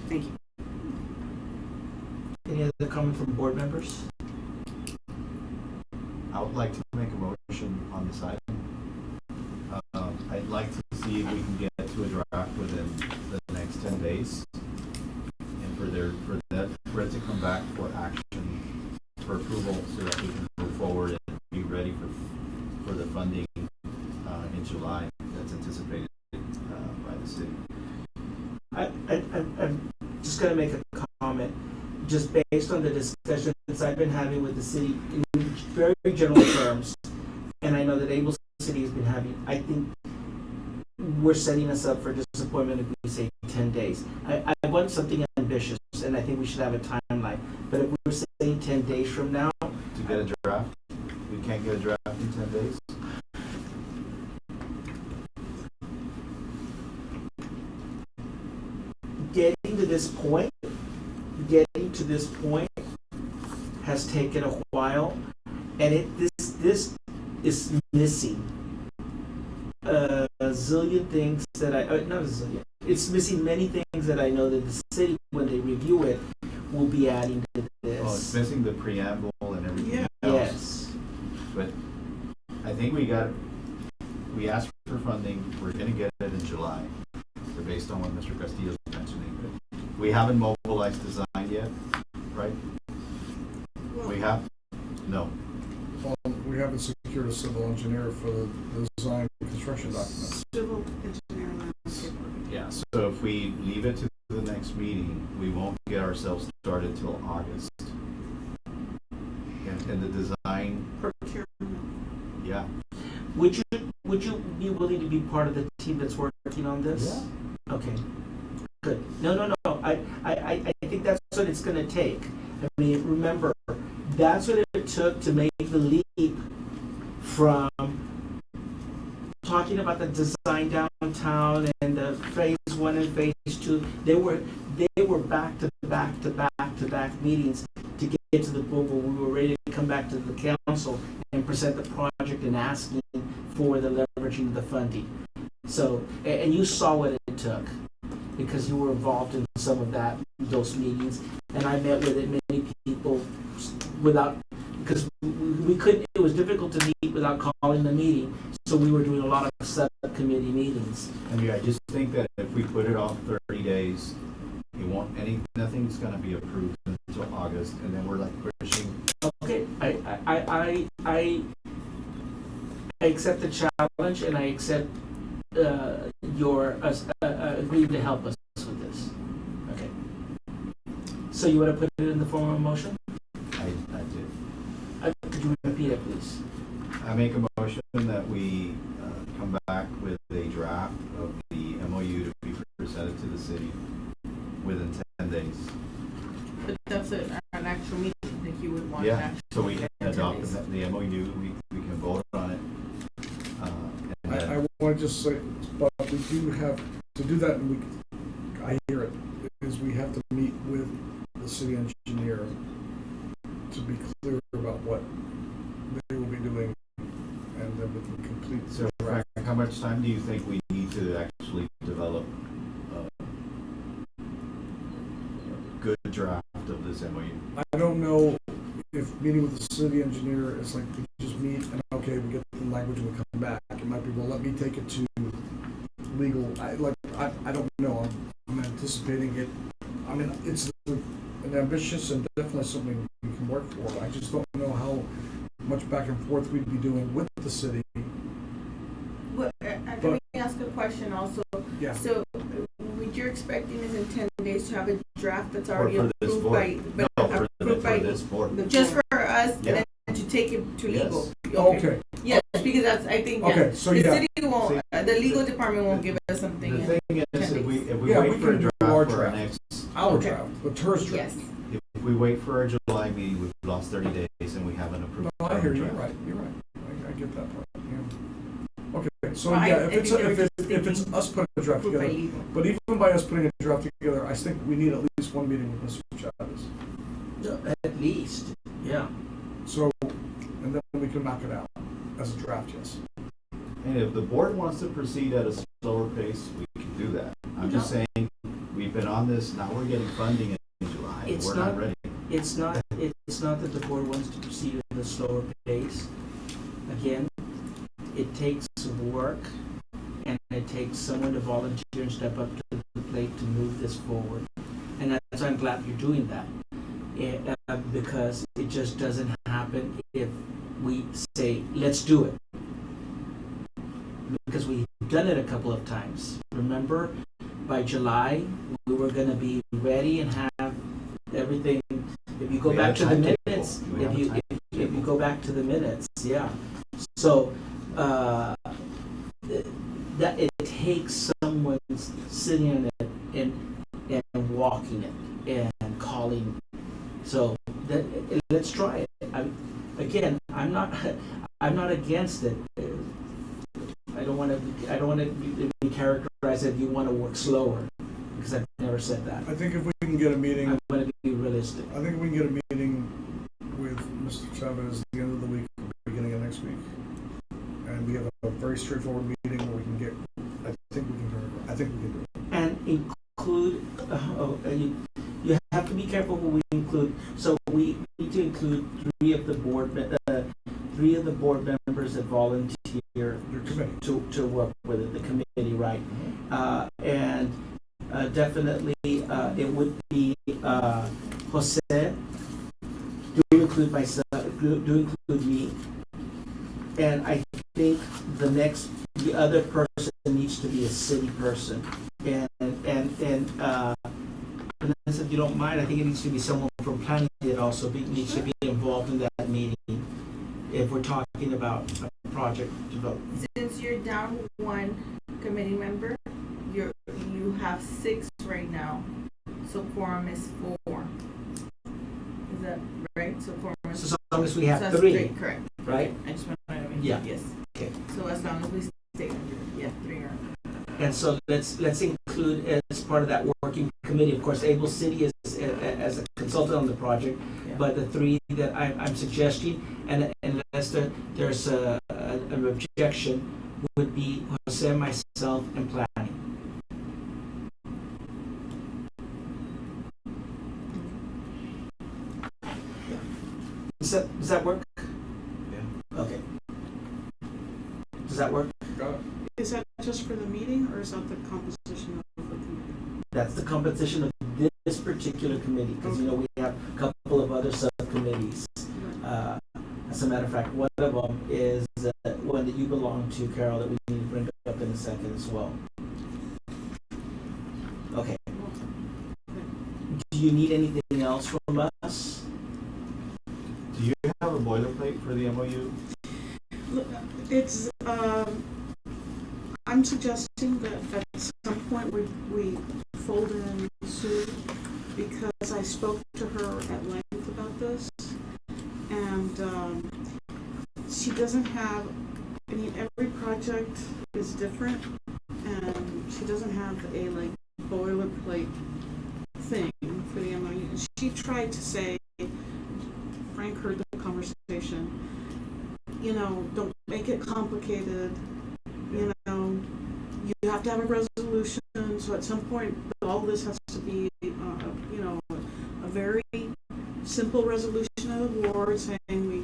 Thank you. Any other comment from board members? I would like to make a motion on this item. I'd like to see if we can get to a draft within the next 10 days, and for it to come back for action, for approval, so that we can move forward and be ready for the funding in July that's anticipated by the city. I'm just going to make a comment, just based on the discussions I've been having with the city in very general terms, and I know that Able City has been having. I think we're setting us up for disappointment if we say 10 days. I want something ambitious, and I think we should have a timeline. But if we're saying 10 days from now, To get a draft, we can't get a draft in 10 days? getting to this point has taken a while, and this is missing a zillion things that not a zillion. It's missing many things that I know that the city, when they review it, will be adding to this. Oh, it's missing the preamble and everything Yeah. else. Yes. But I think we asked for funding, we're gonna get it in July, or based on what Mr. Castillo's mentioning. But we haven't mobilized design yet, right? We have? No. We haven't secured a civil engineer for the design and construction documents. Civil engineering landscape architect. Yeah, so if we leave it to the next meeting, we won't get ourselves started till August. And the design, Procurement. yeah. Would you be willing to be part of the team that's working on this? Okay, good. No. I think that's what it's gonna take. I mean, remember, that's what it took to make the leap from talking about the design downtown and the phase 1 and phase 2. They were back to back meetings to get to the point where we were ready to come back to the council and present the project and asking for the leveraging of the funding. So, and you saw what it took because you were involved in some of those meetings, and I met with many people because we couldn't, it was difficult to meet without calling the meeting, so we were doing a lot of subcommittee meetings. I mean, I just think that if we put it off 30 days, nothing's gonna be approved until August, and then we're like pushing. Okay, I accept the challenge, and I accept your agreeing to help us with this. Okay. So you want to put it in the form of a motion? I did. Could you repeat it, please? I make a motion that we come back with a draft of the MOU to be presented to the city within 10 days. But that's an actual meeting, like you would want an Yeah, actual. so we can meeting. adopt the MOU, we can vote on it. And then- I want to just say, but we do have to do that, and I hear it, is we have to meet with the city engineer to be clear about what they will be doing, and then we can complete. So, Frank, how much time do you think we need to actually develop a good draft of this MOU? I don't know if meeting with the city engineer is like, we just meet and, okay, we get the language and we come back. It might be, well, let me take it to legal, I don't know, I'm anticipating it. I mean, it's an ambitious and definitely something we can work for. I just don't know how much back and forth we'd be doing with the city. Well, let me ask a question also. Yeah. So, what you're expecting is in 10 days to have a draft that's already For this approved board. by, No, for approved by this board. just for us, Yeah. and then to take it to Yes. legal. Okay, Yes, because that's, I think, okay, yeah. so The yeah, city won't, See, the legal department won't give us something. The thing is, if we Yeah, wait we for a can do draft our for our draft. next, our Okay. draft, the TERS draft. Yes. if we wait for our July meeting, we've lost 30 days and we haven't approved. No, I our hear you, draft. you're right. I get that part, yeah. Okay, so Well, I yeah, if think it's, they were if it's thinking us putting a draft Approved by together, legal. but even by us putting a draft together, I think we need at least one meeting with Mr. Chavez. No, at least, yeah. So, and then we can knock it out as a draft, yes. And if the board wants to proceed at a slower pace, we can do that. I'm just saying, we've been on this, now we're getting funding in July, and It's we're not not- ready. It's not that the board wants to proceed at a slower pace. Again, it takes work, and it takes someone to volunteer and step up to the plate to move this forward. And that's why I'm glad you're doing that. Because it just doesn't happen if we say, let's do it. Because we've done it a couple of times. Remember, by July, we were gonna be ready and have everything. If you go We back have to a the timetable. minutes, We have a if you go back to the minutes, yeah. So, that it takes someone sitting on it and walking it and calling. So let's try it. Again, I'm not against it. I don't want to be characterized as you want to work slower, because I've never said that. I think if we can get a meeting, I want to be realistic. I think we can get a meeting with Mr. Chavez at the end of the week, beginning of next week. And we have a very straightforward meeting where we can get, I think we can do it. And include, you have to be careful when we include, so we need to include 3 of the 3 of the board members that volunteer Your committee. to work with it, the committee, right? And definitely, it would be Jose, do include myself, do include me. And I think the other person needs to be a city person. And Vanessa, if you don't mind, I think it needs to be someone from planning that also needs to be involved in that meeting if we're talking about a project development. Since you're down one committee member, you have 6 right now, so quorum is 4. Is that right? So quorum is So as long as we have so that's 3, correct. right? I just wanted to make Yeah. yes. Okay. So as long as we stay under, 3 are. And so let's include as part of that working committee, of course, Able City is as a consultant on the project, Yeah. but the 3 that I'm suggesting, and unless there's an objection, would be Jose, myself, and planning. Does that work? Yeah. Okay. Does that work? Is that just for the meeting, or is that the composition of the committee? That's the composition of this particular committee, because we have a couple of other subcommittees. As a matter of fact, one of them is one that you belong to, Carol, that we need to bring up in a second as well. Okay. Do you need anything else from us? Do you have a boilerplate for the MOU? Look, it's, I'm suggesting that at some point we fold in Sue, because I spoke to her at length about this, and she doesn't have, every project is different, and she doesn't have a boilerplate thing for the MOU. And she tried to say, Frank heard the conversation, don't make it complicated, you have to have a resolution, so at some point all this has to be, a very simple resolution of the board saying we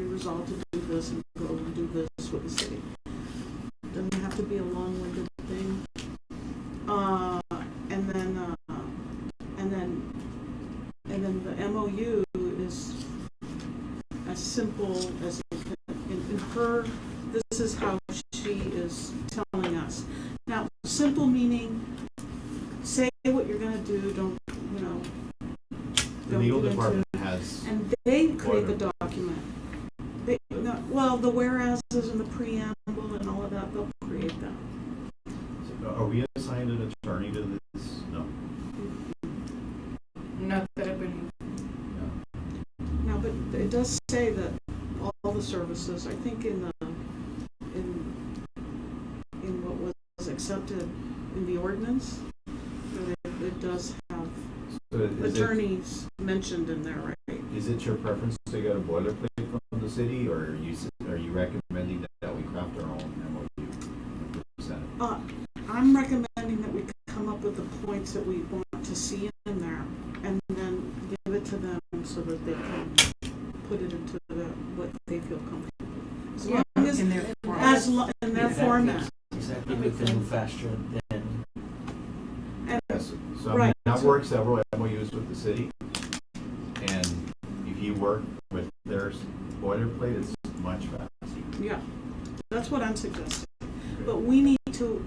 resolve to do this and go and do this with the city. Doesn't have to be a long-winded thing. And then the MOU is as simple as it can. In her, this is how she is telling us. Now, simple meaning, say what you're going to do, don't The legal get into- department has, And they create the document. The whereases and the preamble and all of that, they'll create that. are we assigned an attorney to this? No. Not that I believe. Now, but it does say that all the services, I think in what was accepted in the ordinance, it does have So attorneys mentioned in there, right? Is it your preference to get a boilerplate from the city, or are you recommending that we craft our own MOU? I'm recommending that we come up with the points that we want to see in there, and then give it to them so that they can put it into what they feel comfortable. As long as in their in their format. Exactly, we can move faster than. Yes. So Right. I've worked several MOUs with the city, and if you work with their boilerplate, it's much faster. Yeah, that's what I'm suggesting. But we need to,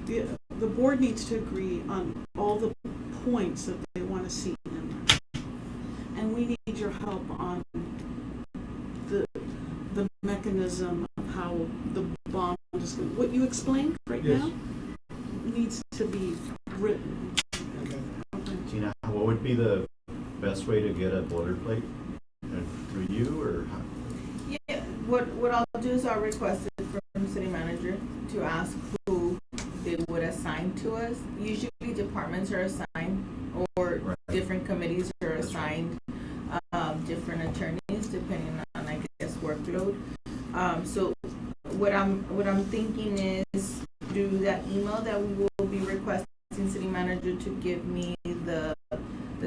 the board needs to agree on all the points that they want to see in there. And we need your help on the mechanism of how the bond is, what you explained right Yes. now needs to be written. Okay. Okay. Gina, what would be the best way to get a boilerplate? Through you, or how? Yeah, what I'll do is I'll request it from city manager to ask who they would assign to us. Usually departments are assigned, or Right. different committees are That's assigned different attorneys depending on, I guess, workload. So what I'm thinking is through that email that we will be requesting city manager to give me the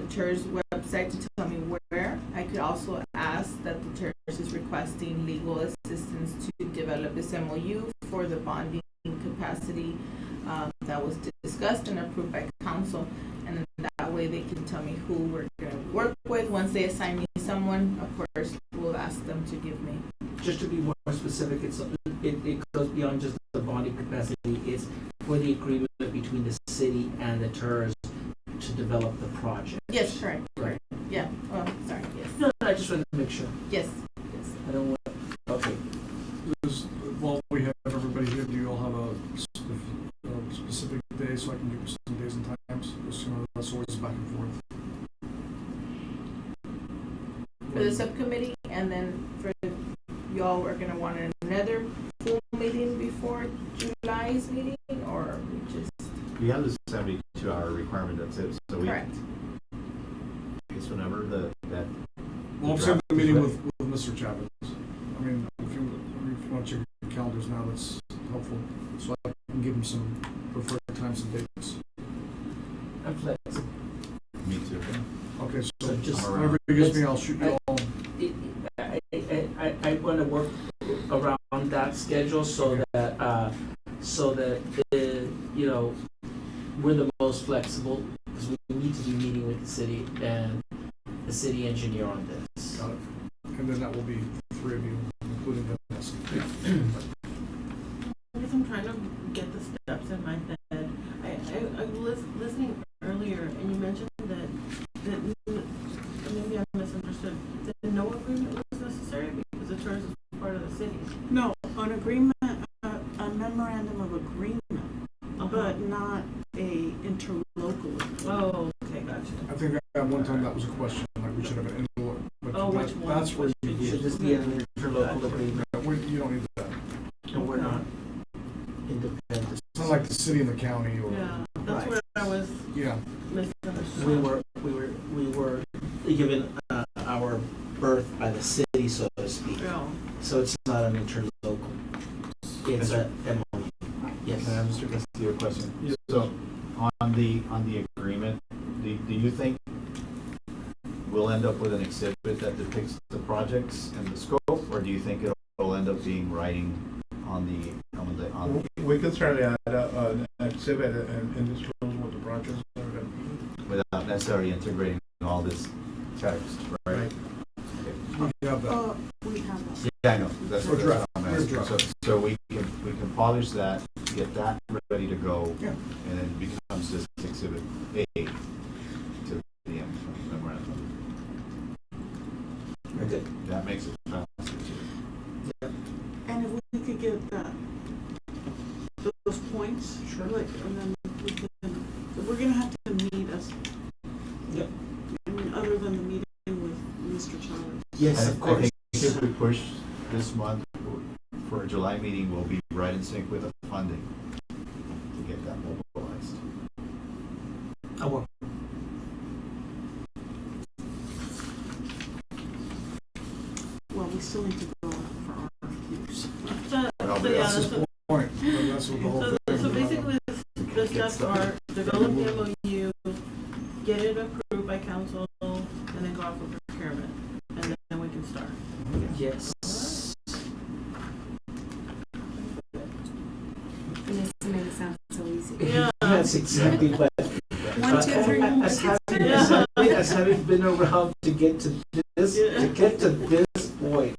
TERS website to tell me where. I could also ask that the TERS is requesting legal assistance to develop this MOU for the bonding capacity that was discussed and approved by council. And then that way they can tell me who we're going to work with. Once they assign me someone, of course, we'll ask them to give me. Just to be more specific, it goes beyond just the bonding capacity. It's for the agreement between the city and the TERS to develop the project. Yes, correct. Right. Yeah. Oh, sorry. Yes. No, I just wanted to make sure. Yes. Yes. I don't want. Okay. While we have everybody here, do you all have a specific day so I can give you some days and times? Just, that's always back and forth. For the subcommittee, and then for y'all, we're gonna want another full meeting before July's meeting, or we just We have the 72-hour requirement, that's it, so we, I correct? guess whenever that. Well, I'm the saying draft the is meeting ready. with Mr. Chavez. I mean, if you want to check your calendars now, that's helpful. So I can give him some preferred times and dates. I'm flexible. Me too. Okay, So so just whenever he gives me, I'll shoot you all. I want to work around that schedule so that we're the most flexible, because we need to be meeting with the city and the city engineer on this. Got it. And then that will be 3 of you, including Vanessa. I guess I'm trying to get the steps in my head. I was listening earlier, and you mentioned that maybe I misunderstood, that no agreement was necessary because the TERS is part of the city. No, an agreement, a memorandum of agreement, but not a interlocal agreement. Oh, okay, gotcha. I think at one time that was a question, like we should have an interlocal. But Oh, that- which one? That's where Which you Should this be an interlocal agreement? You don't need that. And we're not independent. It's not like the city and the county or. Yeah, that's Right. where I was Yeah. misunderstood. We were given our birth by the city, so to speak. Yeah. So it's not an interlocal. It's a MOU. Yes. Can I just ask you a question? So, on the agreement, do you think we'll end up with an exhibit that depicts the projects and the scope, or do you think it'll end up being writing on the We could certainly add an exhibit and disclose what the projects are going to be. without necessarily integrating all this text, right? You have that. We have that. Yeah, I know, that's what Draft. I'm asking. Draft. So we can polish that, get that ready to go, Yeah. and then it becomes just exhibit A to the end memorandum. Okay. That makes it faster. And if we could get that, those points, Sure. like, and then we can, we're gonna have to meet us. Yep. I mean, other than the meeting with Mr. Chavez. Yes, of I course. think if we push this month for a July meeting, we'll be right in sync with the funding to get that mobilized. I will. Well, we still need to go out for RFQs. So Well, yeah, That's that's the what, point. That's what the whole so, thing. so basically the steps are develop the MOU, get it approved by council, and then go out for procurement, and then we can start. Yes. Vanessa made it sound so easy. Yeah. That's exactly what. 1, 2, 3. As having been around to get to this point,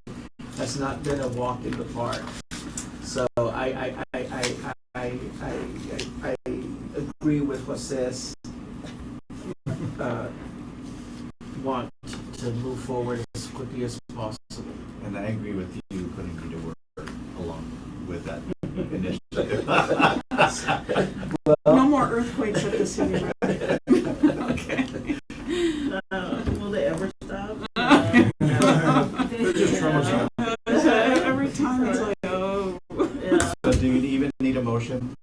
has not been a walk in the park. So I agree with Jose's want to move forward as quickly as possible. And I agree with you putting me to work along with that initiative. No more earthquakes at the city, right? Okay. Will they ever stop? They're just tremors now. Every time it's like, oh. Yeah. So do you even need a motion?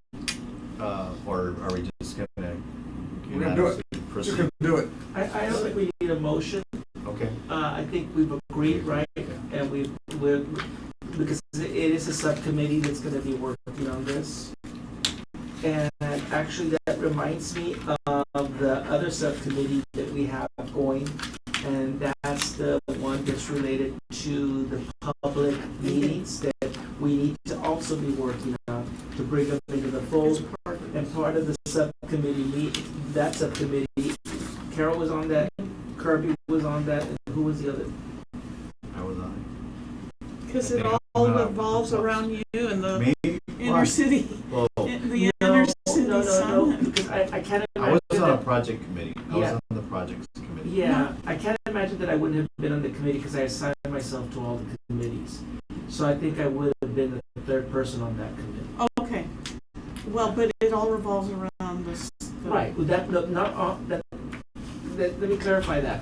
Or are we just gonna We're gonna do it. unanimously Just proceed? gonna do it. I don't think we need a motion. Okay. I think we've agreed, right? And we're because it is a subcommittee that's going to be working on this. And actually, that reminds me of the other subcommittee that we have going, and that's the one that's related to the public meetings that we need to also be working on to bring them into the fold. And part of the subcommittee that subcommittee, Carol was on that, Kirby was on that, and who was the other? I was on Because I it think all I'm not- revolves around you and the it. Me? inner city, Well, the inner city No, summit. because I can't I imagine was on a that. project committee. I was Yeah. on the projects committee. Yeah, I can't imagine that I wouldn't have been on the committee because I assigned myself to all the committees. So I think I would have been the third person on that committee. Oh, okay. Well, but it all revolves around this. Right, well, that, no, not all, that, let me clarify that.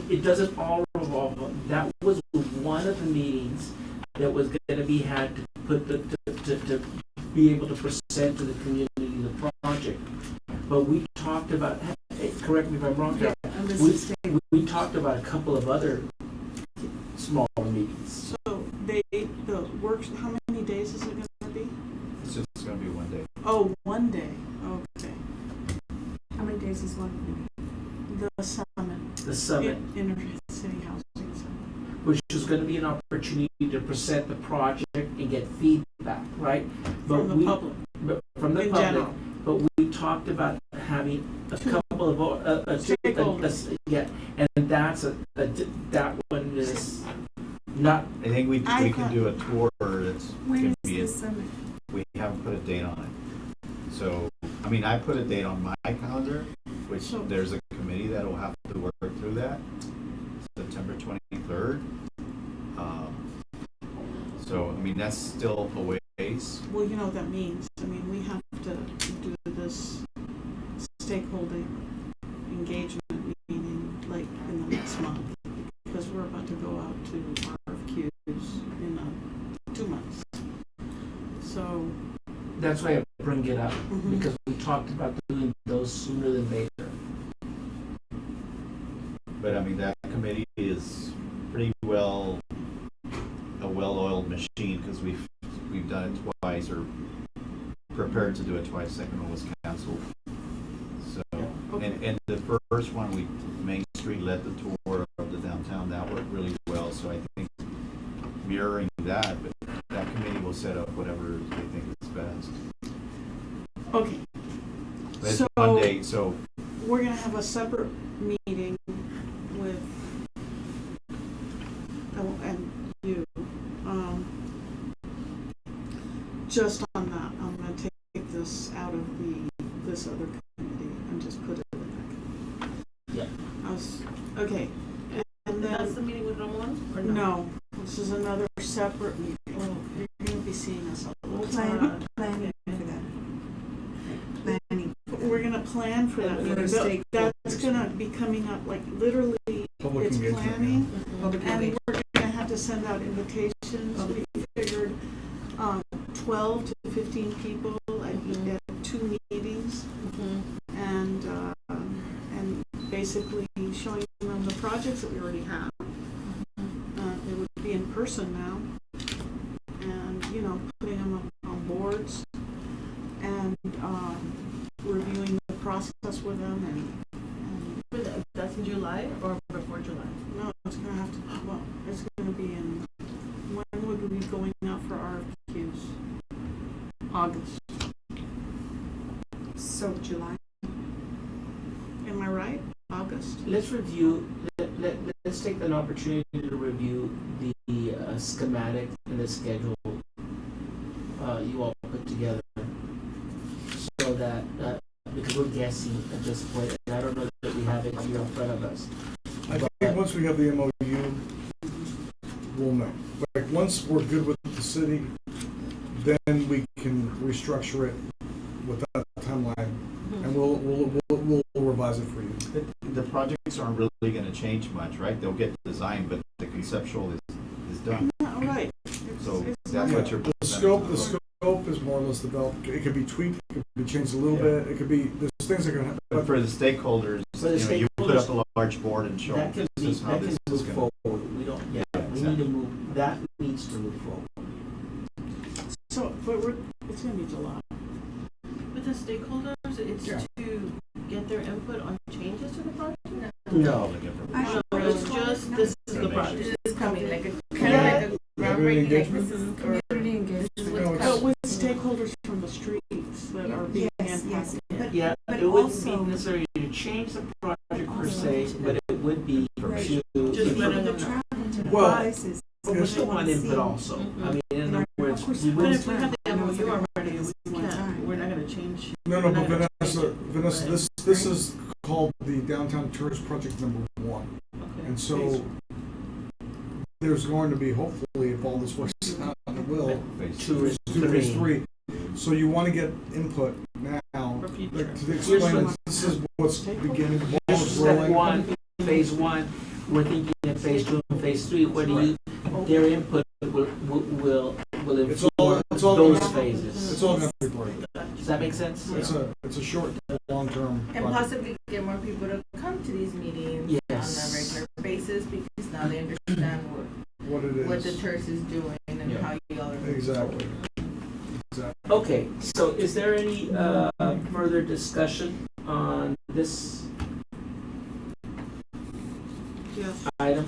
It doesn't all revolve, that was one of the meetings that was gonna be had to put to be able to present to the community the project. But we talked about, correct me if I'm wrong, Carol, And this is stable. we talked about a couple of other smaller meetings. So the works, how many days is it gonna be? It's just gonna be one day. Oh, one day, okay. How many days is one? The summit. The summit, Inner city housing summit. which is gonna be an opportunity to present the project and get feedback, right? But From the we- public, but from the in public, general. but we talked about having a couple of, Stakeholders. yeah, and that one is not, I think we I can thought- do a tour that's When can is be, this summit? we haven't put a date on it. So, I mean, I put a date on my calendar, which So- there's a committee that will have to work through that, September 23rd. So, I mean, that's still a ways. Well, you know what that means. I mean, we have to do this stakeholder engagement meeting like in the next month because we're about to go out to RFQs in 2 months. So, that's why I bring it up, mhm. because we talked about doing those sooner than later. But I mean, that committee is pretty well a well-oiled machine because we've done it twice or prepared to do it twice. Second one was canceled. So, and the first one, Main Street led the tour of the downtown. That worked really well. So I think mirroring that, but that committee will set up whatever they think is best. Okay. But it's So- one day, so We're gonna have a separate meeting with, and you, just on that. I'm gonna take this out of this other committee and just put it in that. Yeah. Okay, and That's the then, meeting with Ramon, or no, this is another separate meeting. Oh, you're gonna be seeing us all the time. Planning for that. Planning. We're gonna plan for that For meeting, but stakeholders. that's gonna be coming up, like, literally, Public it's engagement, planning. Public And engagement. we're gonna have to send out invitations. We figured 12 to 15 people at 2 meetings, and basically showing them the projects that we already have. It would be in person now, and putting them on boards and reviewing the process with them and That's in July or before July? no, it's gonna have to, well, it's gonna be in, when would we be going out for RFQs? August, So July. am I right? August? Let's review, let's take an opportunity to review the schematic and the schedule you all put together, so that, because we're guessing at this point, and I don't know that we have it here in front of us. I think once we have the MOU, we'll know. Like, once we're good with the city, then we can restructure it with that timeline, and we'll revise it for you. the projects aren't really going to change much, right? They'll get designed, but the conceptual is done. Yeah, right. So It's that's not- what you're. The scope is more or less developed. It could be tweaked, it could be changed a little bit, it could be, there's things that can happen. But for the stakeholders, For the you put up stakeholders, a large board and show them That can this be, is how that this can is move going to. forward, we don't, we need to move, that needs to move forward. So, but it's gonna be July. With the stakeholders, it's Yeah. to get their input on changes to the project? No, I Community like engagement? this is, or Community this is engagement. what's But coming. with stakeholders from the streets that are being Yes, yes, impacted. but, Yeah, but it wouldn't be also, necessary to change the project per Also se, to- but it would be Right. to. Just people let that them travel to the Well, places. But we Yes. still want input also. I mean, in other Right. words, Of course, we but But will. if we have the I know it's MOU gonna already, happen we one can't, time. we're not gonna change. No, we're but not gonna Vanessa, change it. Vanessa, Right. this is called the Downtown Tourist Project #1. Okay. And so there's going to be, hopefully, if all this works out, and it will, Phase Two is phase three. 3. So you want to get input now, For future. like, to Here's explain what- that this is what's beginning, the ball Here's is step rolling. one, phase 1. We're thinking in phase 2 and phase 3. What do you? Their input will It's inform all those gonna- phases. It's all going to be part of it. Does that make sense? It's a short, long-term And project. possibly get more people to come to these meetings Yes. on a regular basis, because now they understand What it is. what the TERS is doing and Yeah. how you all are. moving Exactly. forward. Exactly. Okay, so is there any further discussion on this Yes. item?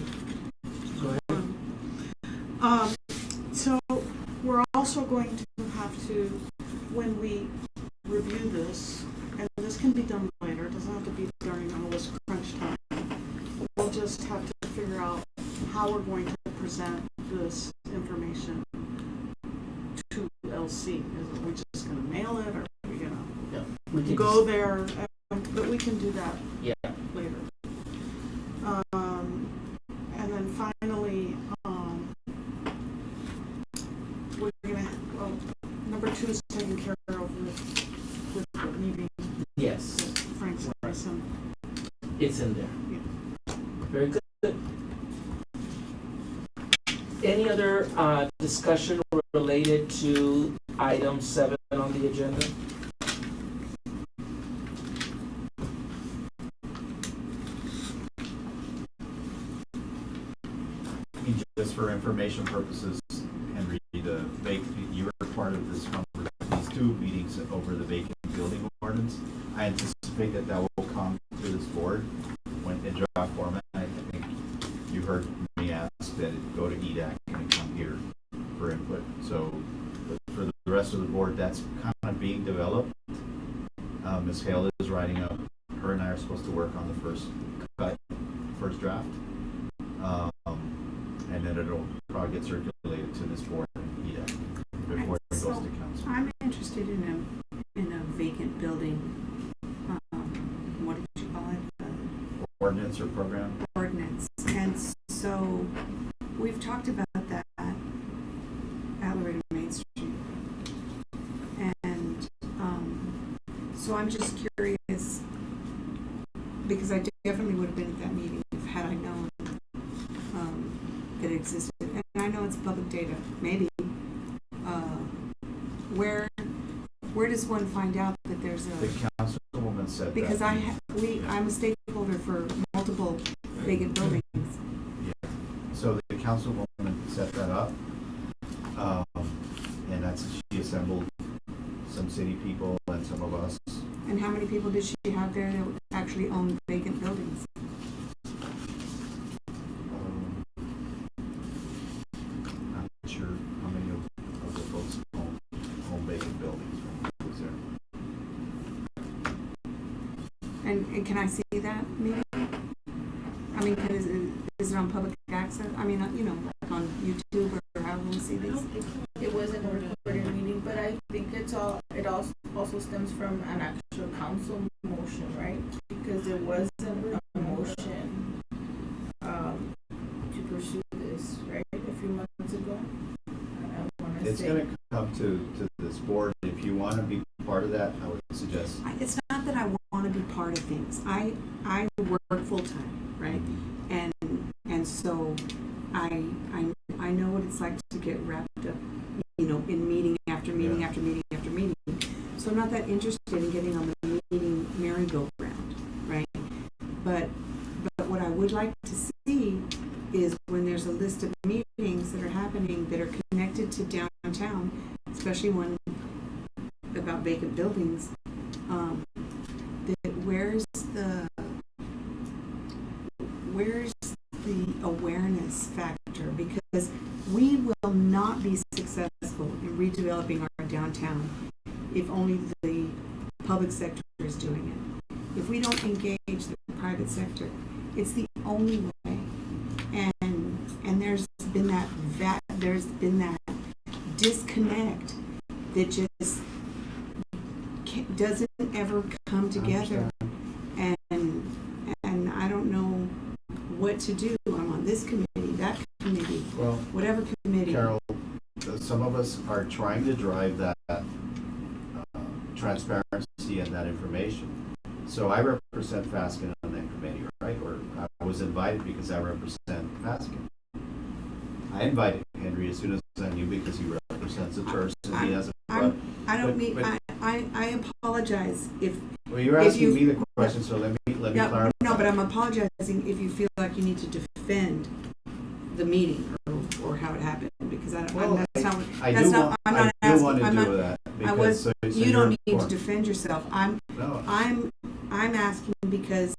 Go ahead. So we're also going to have to, when we review this, and this can be done later, it doesn't have to be during all this crunch time. We'll just have to figure out how we're going to present this information to LC. Is it, we just gonna mail it, or are we gonna We can go there? But we can do that Yeah. later. And then finally, we're gonna, well, number 2 is taken care of with the meeting Yes, that Frank says, and it's in there. Yeah. Very good. Any other discussion related to item 7 on the agenda? Just for information purposes, Henry, you were part of this these 2 meetings over the vacant building ordinance. I anticipate that will come to this board when in draft format. I think you heard me ask that it go to EDAC and come here for input. So for the rest of the board, that's kind of being developed. Ms. Hale is writing up. Her and I are supposed to work on the first draft. And then it'll probably get circulated to this board and EDAC before it goes to council. I'm interested in a vacant building, what did you call it? Ordinance or program? Ordinance. And so we've talked about that at Laredo Main Street. And so I'm just curious, because I definitely would have been at that meeting had I known that it existed. And I know it's public data, maybe. Where does one find out that there's The a, councilwoman said that. because I'm a stakeholder for multiple vacant buildings. So the councilwoman set that up. And she assembled some city people and some of us. And how many people did she have there that actually own vacant buildings? Not sure how many of the folks own vacant buildings when I was there. And can I see that meeting? I mean, is it on public access? I mean, like on YouTube or however we see these? It wasn't a recorded meeting, but I think it also stems from an actual council motion, right? Because there wasn't a motion to pursue this, right, a few months ago. I want to It's say. going to come to this board. If you want to be part of that, I would suggest. It's not that I want to be part of things. I work full-time, right? And so I know what it's like to get wrapped up, in meeting after meeting after meeting after meeting. So I'm not that interested in getting on the meeting merry-go-round, right? But what I would like to see is when there's a list of meetings that are happening that are connected to downtown, especially one about vacant buildings, that where's the awareness factor? Because we will not redeveloping our downtown if only the public sector is doing it. If we don't engage the private sector, it's the only way. And there's been that disconnect that just doesn't ever come together. And I don't know what to do. I'm on this committee, that committee, Well, whatever committee. Carol, some of us are trying to drive that transparency and that information. So I represent Faskin on that committee, right? Or I was invited because I represent Faskin. I invited Henry as soon as I knew because he represents the tourist and he has a. I apologize if. Well, you're asking me the question, so let me clarify. No, but I'm apologizing if you feel like you need to defend the meeting or how it happened, because I'm not asking. You don't need to defend yourself. I'm asking because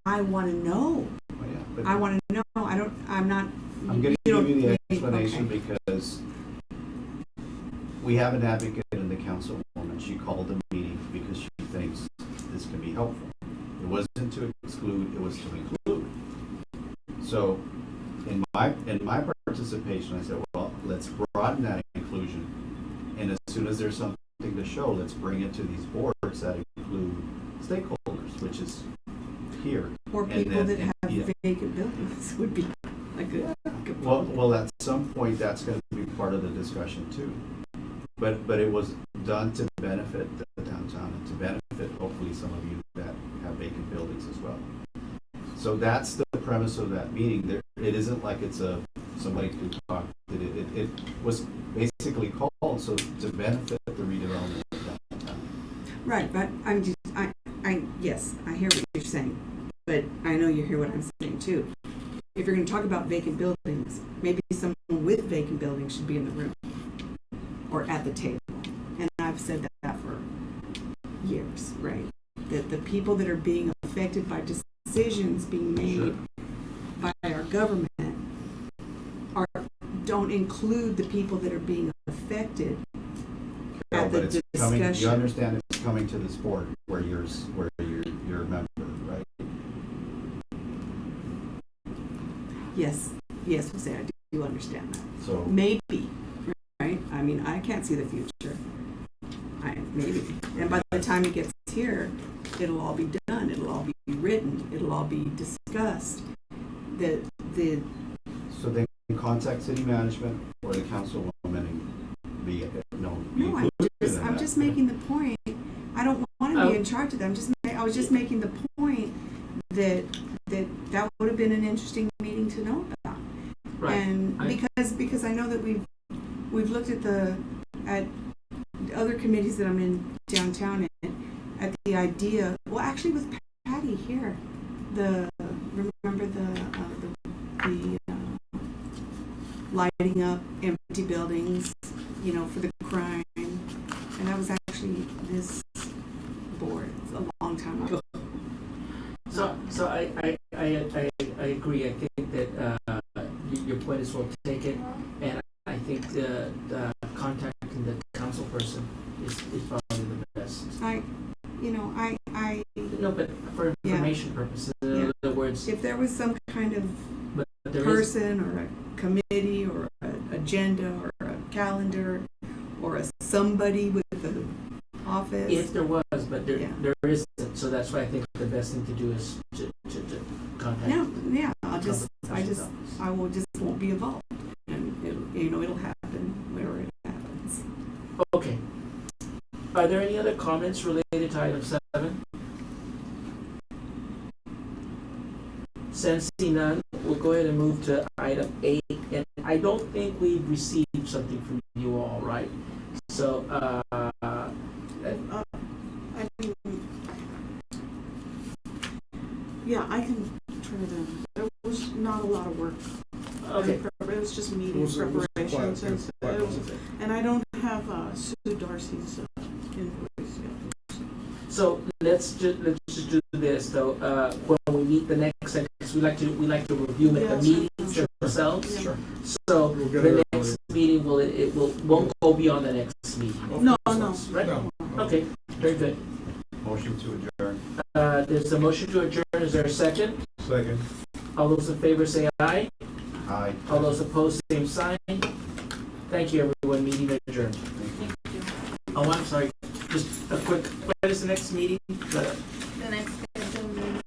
I want to know. Well, yeah, but I want to know. I'm going to give you the explanation okay. because we have an advocate in the councilwoman. She called the meeting because she thinks this can be helpful. It wasn't to exclude, it was to include. So in my participation, I said, well, let's broaden that inclusion. And as soon as there's something to show, let's bring it to these boards that include stakeholders, which is here. Or people that have vacant buildings would be a good well, at some point, that's going to be part of the discussion too. But it was done to benefit the downtown and to benefit hopefully some of you that have vacant buildings as well. So that's the premise of that meeting. It isn't like it's somebody who talked. It was basically called so to benefit the redevelopment of downtown. Right, but yes, I hear what you're saying, but I know you hear what I'm saying too. If you're going to talk about vacant buildings, maybe someone with vacant buildings should be in the room or at the table. And I've said that for years, right? That the people that are being affected by decisions being made by our government don't include the people that are being affected at the discussion. You understand it's coming to this board where you're a member, right? Yes, Jose, I do understand that. So maybe, right? I mean, I can't see the future. Maybe. And by the time it gets here, it'll all be done. It'll all be written. It'll all be discussed. So they can contact city management or the councilwoman and be included I'm just making the point. I don't want to be in charge of them. I was just making the point that would have been an interesting meeting to know about. Right. And because I know that we've looked at other committees that I'm in downtown at the idea. Well, actually, with Patty here, remember the lighting up empty buildings, for the crime, and that was actually this board a long time ago. So I agree. I think that your point is well taken, and I think the contacting the council person is probably the best. No, but for information purposes, in other words, if there was some kind of person or a committee or an agenda or a calendar or somebody with the office. If there was, but there isn't. So that's why I think the best thing to do is to contact. I won't be involved, and it'll happen wherever it happens. Okay. Are there any other comments related to item 7? Sensing none, we'll go ahead and move to item 8. And I don't think we've received something from you all, right? So, Yeah, I can turn it in. There was not a lot of work. okay. It was just meeting preparations. And I don't have Sue Darcy's invoice yet. So let's just do this though. When we meet the next, because we like to review the meetings themselves. Sure. So We'll get the a next meeting won't go beyond the next meeting? No, Right? No. Okay, very good. Motion to adjourn. There's a motion to adjourn. Is there a second? Second. All those in favor say aye. Aye. All those opposed, same sign. Thank you, everyone. Meeting adjourned. Oh, I'm sorry. Just a quick, when is the next meeting? The next scheduled meeting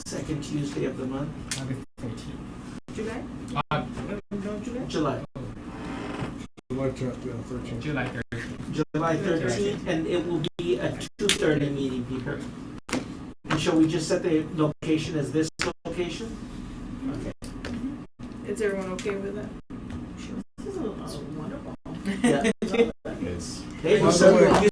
Second Tuesday of the month, is July? No, July? July. July 13th. July 3rd. July 13th, and it will be a 2:30 meeting, Peter. And shall we just set the location as this location? Okay. Is everyone okay with that? This is wonderful. Yeah. It's Hey, By the way- you